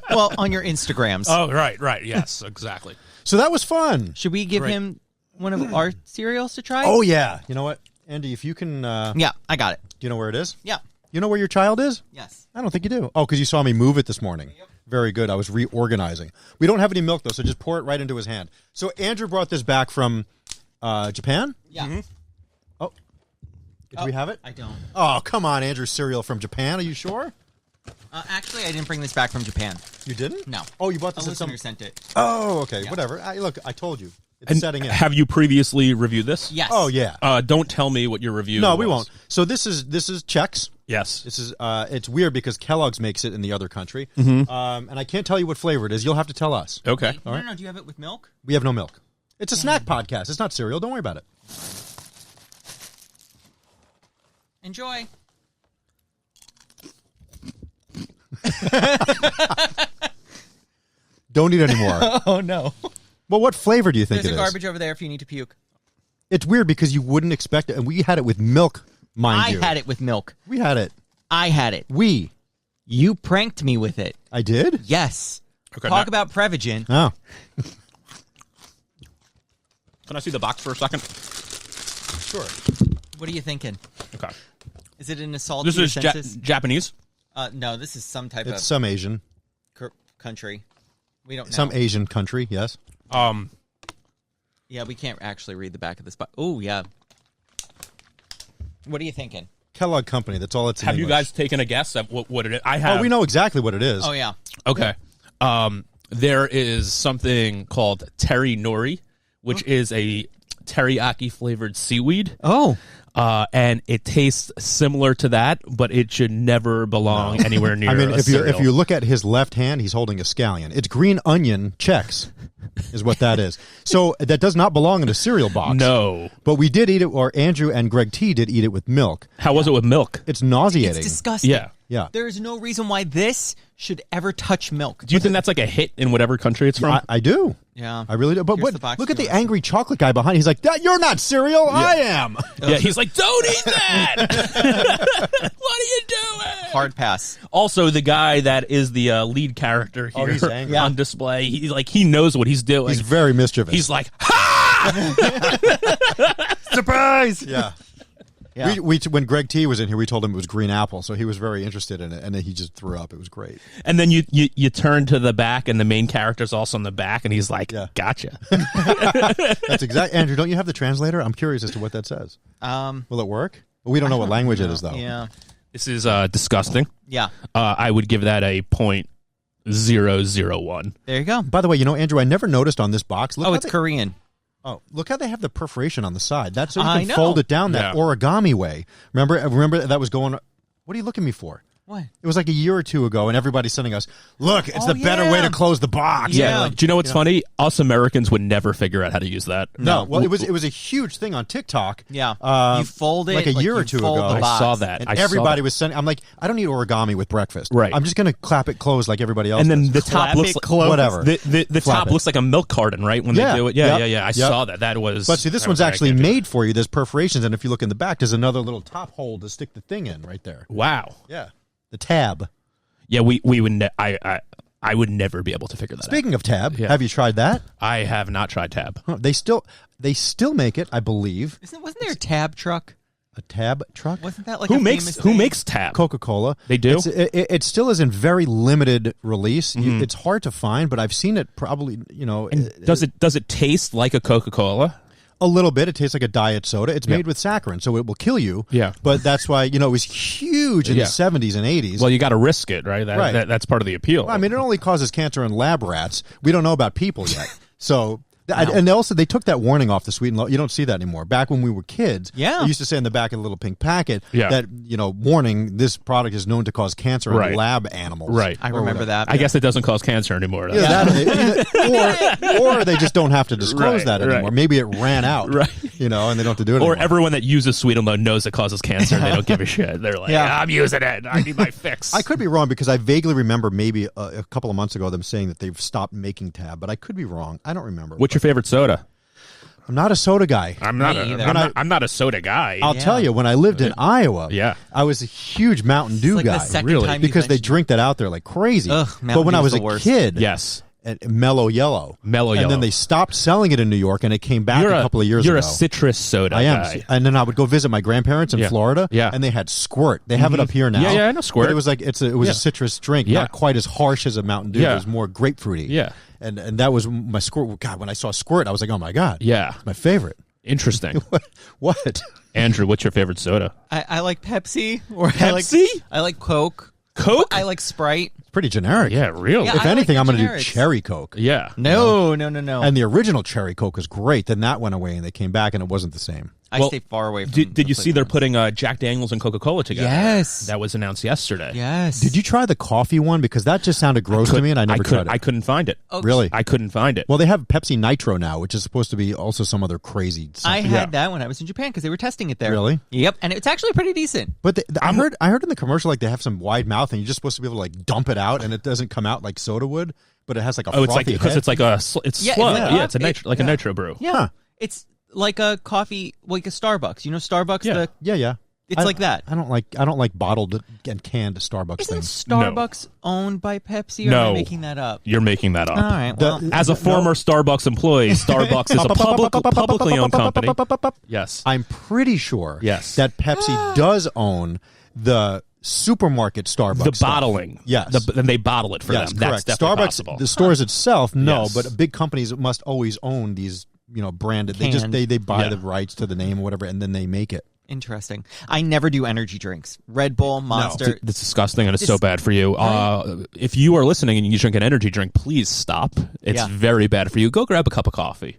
Well, on your Instagrams. Oh, right. Yes, exactly. So that was fun. Should we give Great. him one of our cereals to try? Oh, yeah. You know what, Andy, if you can, Yeah, I got it. do you know where it is? Yeah. You know where your child is? Yes. I don't think you do. Oh, because you saw me move it this morning. Yep. Very good. I was reorganizing. We don't have any milk, though, so just pour it right into his hand. So Andrew brought this back from Japan? Yeah. Oh. Do we have it? I don't. Oh, come on, Andrew. Cereal from Japan. Are you sure? Actually, I didn't bring this back from Japan. You didn't? No. Oh, you bought A this at some... listener sent it. Oh, okay. Whatever. Look, I told you. It's setting in. Have you previously reviewed this? Yes. Oh, yeah. Don't tell me what your review No, we was. won't. So this is Chex. Yes. This is it's weird because Kellogg's makes it in the other country, and I can't tell you what flavor it is. You'll have to tell us. Okay. No. Do you have it with milk? We have no milk. It's a snack podcast. It's not cereal. Don't worry about it. Enjoy. Don't eat any more. Oh, no. Well, what flavor do you think There's it a is? garbage over there if you need to puke. It's weird because you wouldn't expect it, and we had it with milk, mind you. I had it with milk. We had it. I had it. We. You pranked me with it. I did? Yes. Okay, Talk now- about Prevagen. Oh. Can I see the box for a second? Sure. What are you thinking? Okay. Is it an assault This to your is senses? Japanese. No, this is some type It's of some Asian. country. We don't know. Some Asian country, yes. Yeah, we can't actually read the back of this box. Oh, yeah. What are you thinking? Kellogg Company. That's all it's in Have you English. guys taken a guess at what it is? I have. Oh, we know exactly what it is. Oh, yeah. Okay. There is something called Terry Nori, which is a teriyaki flavored seaweed. Oh. And it tastes similar to that, but it should never belong anywhere near. I mean, a if cereal. you look at his left hand, he's holding a scallion. It's green onion Chex, is what that is. So that does not belong in a cereal box. No. But we did eat it, or Andrew and Greg T did eat it with milk. How was it with milk? It's nauseating. It's disgusting. Yeah. Yeah. There is no reason why this should ever touch milk. Do you think that's like a hit in whatever country it's from? I do. Yeah. I really do. But Here's the box look if at you the want to angry chocolate guy behind. He's like, "You're not cereal. I am." Yeah, he's like, don't eat that! What are you doing? Hard pass. Also, the guy that is the lead character here he's angry. on display, he knows what he's doing. He's very mischievous. He's like, ha! Surprise! yeah. Yeah. When Greg T was in here, we told him it was green apple, so he was very interested in it, and then he just threw up. It was great. And then you turn to the back, and the main character's also in the back, and he's like, gotcha. That's exactly. Andrew, don't you have the translator? I'm curious as to what that says. Will it work? Well, we don't know what language it is, though. Yeah. This is disgusting. Yeah. I would give that a .001. There you go. By the way, Andrew, I never noticed on this box. Look Oh, how it's Korean. Oh, look how they have the perforation on the side. That's so you I can know. fold it down that Yeah. origami way. Remember that was going. What are you looking at me for? What? It was like a year or two ago, and everybody's sending us, look, it's Oh, the better way yeah. to close the box. Yeah. Do you know what's funny? Us Americans would never figure out how to use that. No, well, it was a huge thing on TikTok. Yeah. You fold it like a year you or two fold ago. the I box. saw that. And I saw everybody that. was sending. I'm like, I don't need origami with breakfast. Right. I'm just going to clap it closed like everybody else. And then does. the top Clap looks it like close. Whatever. The Flap top it. looks like a milk carton, right? When Yeah. they do it. Yep. Yeah. I Yep. saw that. That was. But see, this I one's was like, I actually can't do made for you. There's perforations, and if you look in the back, there's another little top hole to stick the thing in right there. it. Wow. Yeah, the tab. Yeah, we would. I would never be able to figure that out. Speaking of tab, Yeah. have you tried that? I have not tried Tab. Huh, They still make it, I believe. Wasn't there a tab truck? A tab truck. Wasn't that like Who a makes famous Who thing? makes Tab? Coca-Cola. They do? It still is in very limited release. Mm-hmm. It's hard to find, but I've seen it probably. Does it taste like a Coca-Cola? A little bit. It tastes like a diet soda. It's made with saccharin, so it will kill you. Yeah. But that's why it was huge in Yeah. the 70s and 80s. Well, you got to risk it, right? Right. That's part of the appeal. I mean, it only causes cancer in lab rats. We don't know about people yet. So, and also they took that warning off the sweet and low. You don't see that anymore. Back when we were kids, Yeah. they used to say in the back of the little pink packet Yeah. that warning: this product is known to cause cancer in Right. lab animals. Right. I Or remember whatever. that. I guess it doesn't cause cancer anymore. though. Either that, or they just don't have to disclose Right, that anymore. right. Maybe it ran out, Right. and they don't have to do it Or anymore. everyone that uses Sweet and Low knows it causes cancer and they don't give a shit. They're like, Yeah. I'm using it. I need my fix. I could be wrong because I vaguely remember maybe a couple of months ago them saying that they've stopped making Tab, but I could be wrong. I don't remember. What's your favorite soda? I'm not a soda guy. I'm not. Me either. I'm not a soda guy. I'll tell you, when I lived in Iowa, Yeah. I was a huge Mountain Dew like the guy. second really? time you Because they mentioned- drink that out there like crazy. Ugh, but Mountain when I Dew's was the a worst. kid, yes. at Mellow Yellow. Mellow And Yellow. then they stopped selling it in New York, and it came back a couple of years You're ago. a citrus soda I am. guy. And then I would go visit my grandparents in Yeah. Florida, Yeah. and they had Squirt. They have it up here now. Yeah, I know Squirt. But it was like it was Yeah. a citrus drink, Yeah. not quite as harsh as a Mountain Dew. Yeah. It was more grapefruity. Yeah. And that was my Squirt. God, when I saw Squirt, I was like, oh my God. Yeah. It's my favorite. Interesting. What? Andrew, what's your favorite soda? I like Pepsi. Or Pepsi? I like Coke. Coke? I like Sprite. It's pretty generic. Yeah, really? Yeah, If I like anything, the I'm going to do generics. Cherry Coke. Yeah. No. And the original Cherry Coke was great. Then that went away, and they came back, and it wasn't the same. I Well, stay far away from Did you the see they're flavor. putting Jack Daniels and Coca-Cola together? Yes. That was announced yesterday. Yes. Did you try the coffee one? Because that just sounded gross to me, and I never tried it. I couldn't find it. Oh, Really? I couldn't find it. Well, they have Pepsi Nitro now, which is supposed to be also some other crazy I something. had that when I was in Japan because they were testing it there. Really? Yep. And it's actually pretty decent. But I heard in the commercial like they have some wide mouth, and you're just supposed to be able to like dump it out, and it doesn't come out like soda would, but it has like a Oh, it's frothy like because head. it's like it's Yeah, slug. it's like Yeah, it's a nitro, like a yeah. nitro brew. Yeah. Huh. It's like a coffee, like a Starbucks. You know Starbucks? Yeah. yeah. It's like that. I don't like bottled and canned Starbucks Isn't things. Starbucks owned by Pepsi, or am No. I making that up? You're making that up. All right. Well, As a former Starbucks employee, Starbucks is a publicly owned company. Yes. I'm pretty sure Yes. that Pepsi does own the supermarket Starbucks. The stuff. bottling. Yes. And they bottle it for Yes, them. That's correct. definitely Starbucks, possible. the stores itself, no, Yes. but big companies must always own these, branded. Canned. They buy Yeah. the rights to the name or whatever, and then they make it. Interesting. I never do energy drinks. Red Bull, Monster. It's disgusting and it's so bad for you. If you are listening and you drink an energy drink, please stop. It's very bad for you. Go grab a cup of coffee.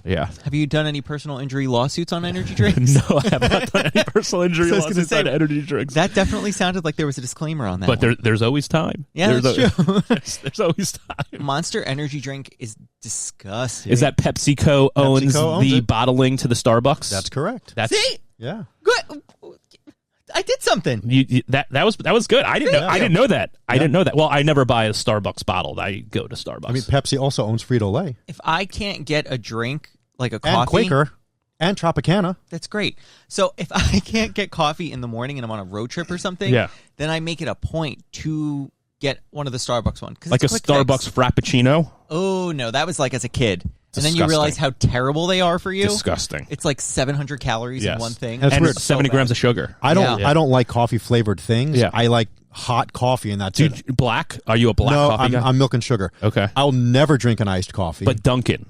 Yeah. Have you done any personal injury lawsuits on energy drinks? No, I have not done any personal injury lawsuits on energy drinks. That definitely sounded like there was a disclaimer on that. But there's always time. Yeah, that's true. There's always time. Monster energy drink is disgusting. Is that PepsiCo owns the bottling to the Starbucks? That's correct. See? Yeah. Good. I did something. That was good. I didn't know that. I didn't know that. Well, I never buy a Starbucks bottled. I go to Starbucks. I mean, Pepsi also owns Frito-Lay. If I can't get a drink like a coffee, and Quaker, and Tropicana. That's great. So if I can't get coffee in the morning and I'm on a road trip or something, then I make it a point to get one of the Starbucks ones. Like a Starbucks Frappuccino? Oh, no. That was like as a kid. And then you realize how terrible they are for you. Disgusting. It's like 700 calories in one thing. That's weird. 70 grams of sugar. I don't like coffee flavored things. Yeah. I like hot coffee, and that's it. Black? Are you a black coffee guy? I'm milk and sugar. Okay. I'll never drink an iced coffee. But Duncan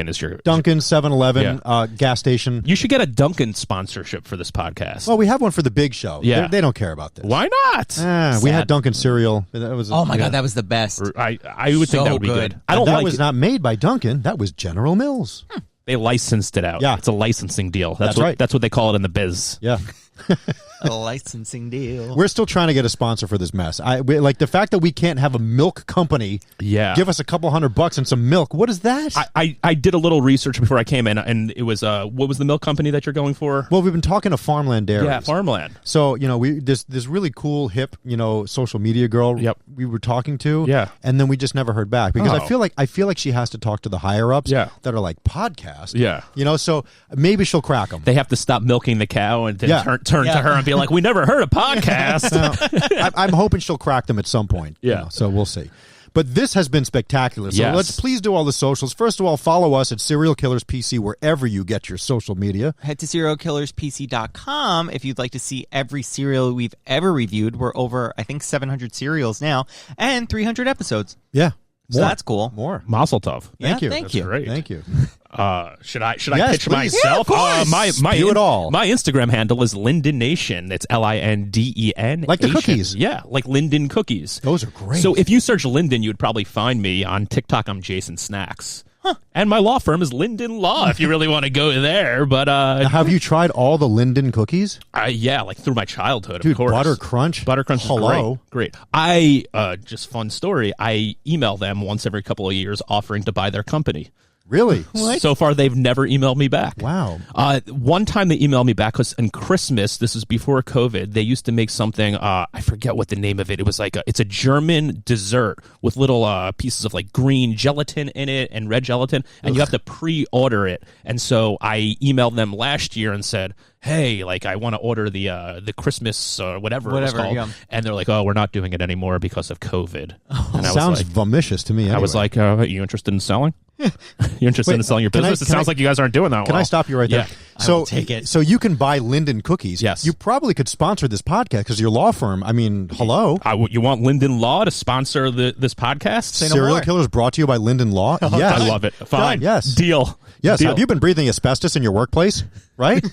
is your... Duncan, 7-Eleven, gas station. You should get a Duncan sponsorship for this podcast. Well, we have one for the big show. Yeah. They don't care about this. Why not? We had Duncan Cereal. That was oh, my God. That was the best. I would think that would be good. That was not made by Duncan. That was General Mills. They licensed it out. Yeah. It's a licensing deal. That's right. That's what they call it in the biz. Yeah. A licensing deal. We're still trying to get a sponsor for this mess. Like the fact that we can't have a milk company give us a couple $100 and some milk. What is that? I did a little research before I came in, and it was what was the milk company that you're going for? Well, we've been talking to Farmland Dairies. Yeah, Farmland. So this really cool hip social media girl we were talking to. Yeah, and then we just never heard back because I feel like she has to talk to the higher ups. Yeah. That are like podcast. Yeah, so maybe she'll crack them. They have to stop milking the cow and then turn to her and be like, "We never heard a podcast." I'm hoping she'll crack them at some point. Yeah, so we'll see. But this has been spectacular. So let's please do all the socials. First of all, follow us at Serial Killers PC wherever you get your social media. Head to serialkillerspc.com if you'd like to see every cereal we've ever reviewed. We're over, I think, 700 cereals now and 300 episods. Yeah. So that's cool. More. Mazel tov. Thank you. Thank you. Great. Thank you. Should I pitch myself? Yeah, my Instagram handle is Linden Nation. It's LINDEN. Like the cookies. Yeah, like Linden Cookies. Those are great. So if you search Linden, you would probably find me on TikTok. I'm Jason Snacks. And my law firm is Linden Law, if you really want to go there. But have you tried all the Linden cookies? Yeah, like through my childhood, Dude, of course. Butter Crunch. Butter Crunch is great. I just fun story. I email them once every couple of years offering to buy their company. Really? What? So far, they've never emailed me back. Wow. One time they emailed me back because in Christmas, this was before COVID, they used to make something, I forget what the name of it. It was like, it's a German dessert with little pieces of like green gelatin in it and red gelatin, and you have to pre-order it. And so I emailed them last year and said, hey, like I want to order the Christmas whatever it was called. Yeah. And they're like, oh, we're not doing it anymore because of COVID. And sounds vomitious to me anyway. I was like, are you interested in selling? You're interested in selling your business? It sounds like you guys aren't doing that well. Can I stop you right there? I will take it. So you can buy Linden Cookies. Yes. You probably could sponsor this podcast because your law firm, I mean, hello. You want Linden Law to sponsor this podcast? Serial Killers brought to you by Linden Law? Yes. I love it. Fine. Done. Yes. Deal. Yes. Deal. Have you been breathing asbestos in your workplace? Right?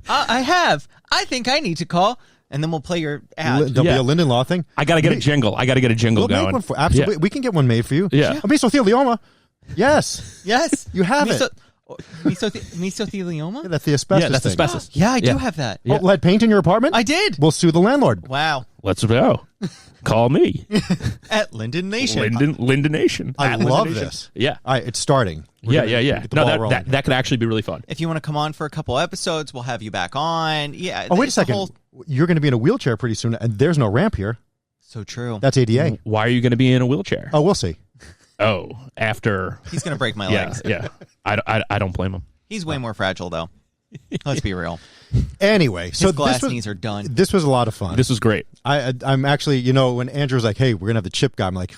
I have. I think I need to call, and then we'll play your ad. There'll be a Linden Law thing. I got to get a jingle. We'll going. Make one for, absolutely. Yeah. We can get one made for you. Yeah. Mesothelioma. Yes. Yes. You have it. Mesothelioma? Yeah, that's the asbestos that's thing. asbestos. Yeah, I do have that. Oh, lead paint in your apartment? I did. We'll sue the landlord. Wow. Let's go. Call me. At Linden Nation. Linden Nation. I love Linden this. Yeah. All right, it's starting. Yeah. No, that that could actually be really fun. If you want to come on for a couple episodes, we'll have you back on. Yeah. Oh, wait a second. You're going to be in a wheelchair pretty soon, and there's no ramp here. So true. That's ADA. Why are you going to be in a wheelchair? Oh, we'll see. Oh, after. He's going to break my legs. Yeah. I don't blame him. He's way more fragile, though. Let's be real. Anyway, so his glass knees are done. This was a lot of fun. This was great. I'm actually, when Andrew was like, hey, we're going to have the chip guy, I'm like,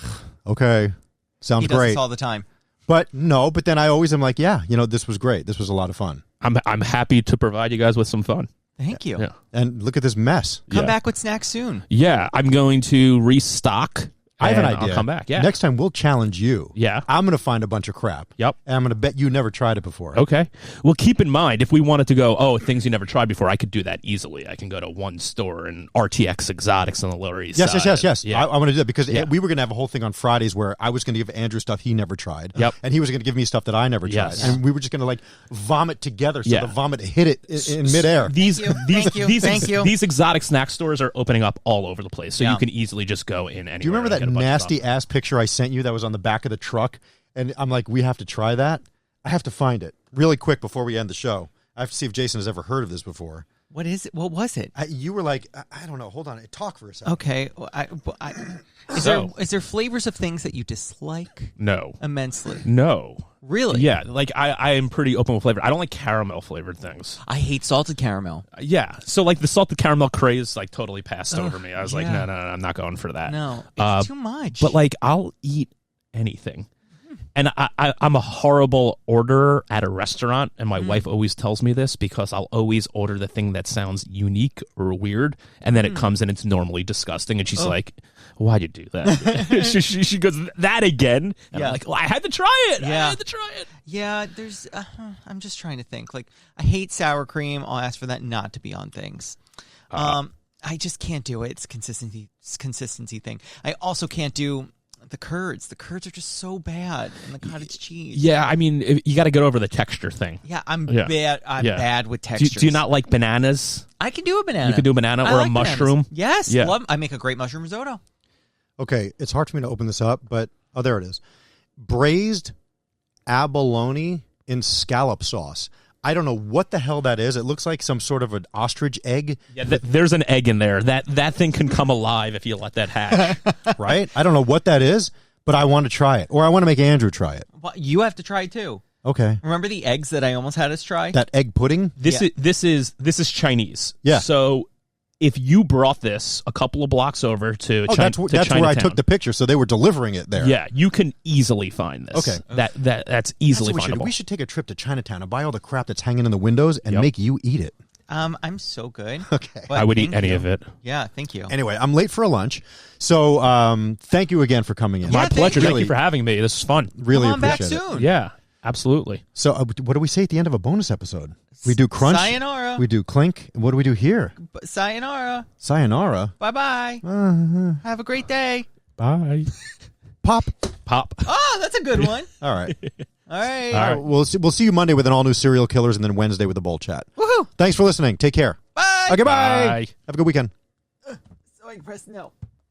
okay, sounds he does great. this all the time. But then I always am like, yeah, this was great. This was a lot of fun. I'm happy to provide you guys with some fun. Thank you. Yeah. And look at this mess. Come back with snacks soon. Yeah, I'm going to restock I have an and idea. I'll come back. Yeah. Next time we'll challenge you. Yeah. I'm going to find a bunch of crap. Yep. And I'm going to bet you never tried it before. Okay. Well, keep in mind, if we wanted to go, things you never tried before, I could do that easily. I can go to one store and RTX Exotics on the Lower East Side. Yes. Yeah. I want to do that because we were going to have a whole thing on Fridays where I was going to give Andrew stuff he never tried. Yep. And he was going to give me stuff that I never tried. Yes. And we were just going to like vomit together so Yeah. the vomit hit it in midair. Thank you. These exotic snack stores are opening up all over the place, so Yeah. you can easily just go in anywhere. Do you remember and that get a bunch of nasty stuff. ass picture I sent you that was on the back of the truck? And I'm like, we have to try that. I have to find it really quick before we end the show. I have to see if Jason has ever heard of this before. What is it? What was it? You were like, I don't know. Hold on. Talk for a second. Okay. Well, is there flavors of things that you dislike No. immensely? No. Really? Yeah, like I am pretty open with flavor. I don't like caramel flavored things. I hate salted caramel. Yeah, so like the salted caramel craze like totally passed over me. I was like, yeah. no, I'm not going for that. No, it's too much. But like I'll eat anything. And I'm a horrible orderer at a restaurant, and my wife always tells me this because I'll always order the thing that sounds unique or weird, and then it comes and it's normally disgusting, and she's like, "Why'd you do that?" she goes, "That again?" And Yeah. I'm like, well, "I had to try it. Yeah. I had to try it." yeah, there's. I'm just trying to think. Like, I hate sour cream. I'll ask for that not to be on things. I just can't do it. It's consistency thing. I also can't do the curds. The curds are just so bad, and the cottage cheese. Yeah, I mean, you got to get over the texture thing. Yeah, I'm Yeah. bad. I'm Yeah. bad with Do, textures. do you not like bananas? I can do a banana. You can do a banana I or a like bananas. mushroom. Yes. Yeah. I make a great mushroom risotto. Okay, it's hard for me to open this up, but there it is. Braised abalone in scallop sauce. I don't know what the hell that is. It looks like some sort of an ostrich egg, Yeah, there's an egg in there. That thing can come alive if you let that hatch. right? I don't know what that is, but I want to try it, or I want to make Andrew try it. Well, you have to try too. Okay, Remember the eggs that I almost had us try? that egg pudding. This Yeah. is Chinese. Yeah. So if you brought this a couple of blocks over to Oh, that's where I Chinatown, took the picture. So they were delivering it there. Yeah, you can easily find this. Okay. That's That's easily what we should. findable. We should take a trip to Chinatown and buy all the crap that's hanging in the windows and Yep. make you eat it. I'm so good. Okay. But I would eat thank any you. of it. Yeah, thank you. Anyway, I'm late for a lunch, so thank you again for coming in. My thank pleasure. you. Thank you for having me. This is fun. Really Come on back appreciate it. soon. Yeah, absolutely. So, what do we say at the end of a bonus episode? We do crunch. Sayonara. We do clink. And what do we do here? Sayonara. Sayonara. Bye-bye. Have a great day. Bye. Pop. Pop. Oh, that's a good one. All right. All right. All right. We'll see you Monday with an all new Serial Killers, and then Wednesday with the Bowl Chat. Woohoo. Thanks for listening. Take care. Bye. Okay, bye. Bye. Have a good weekend. So I can press no.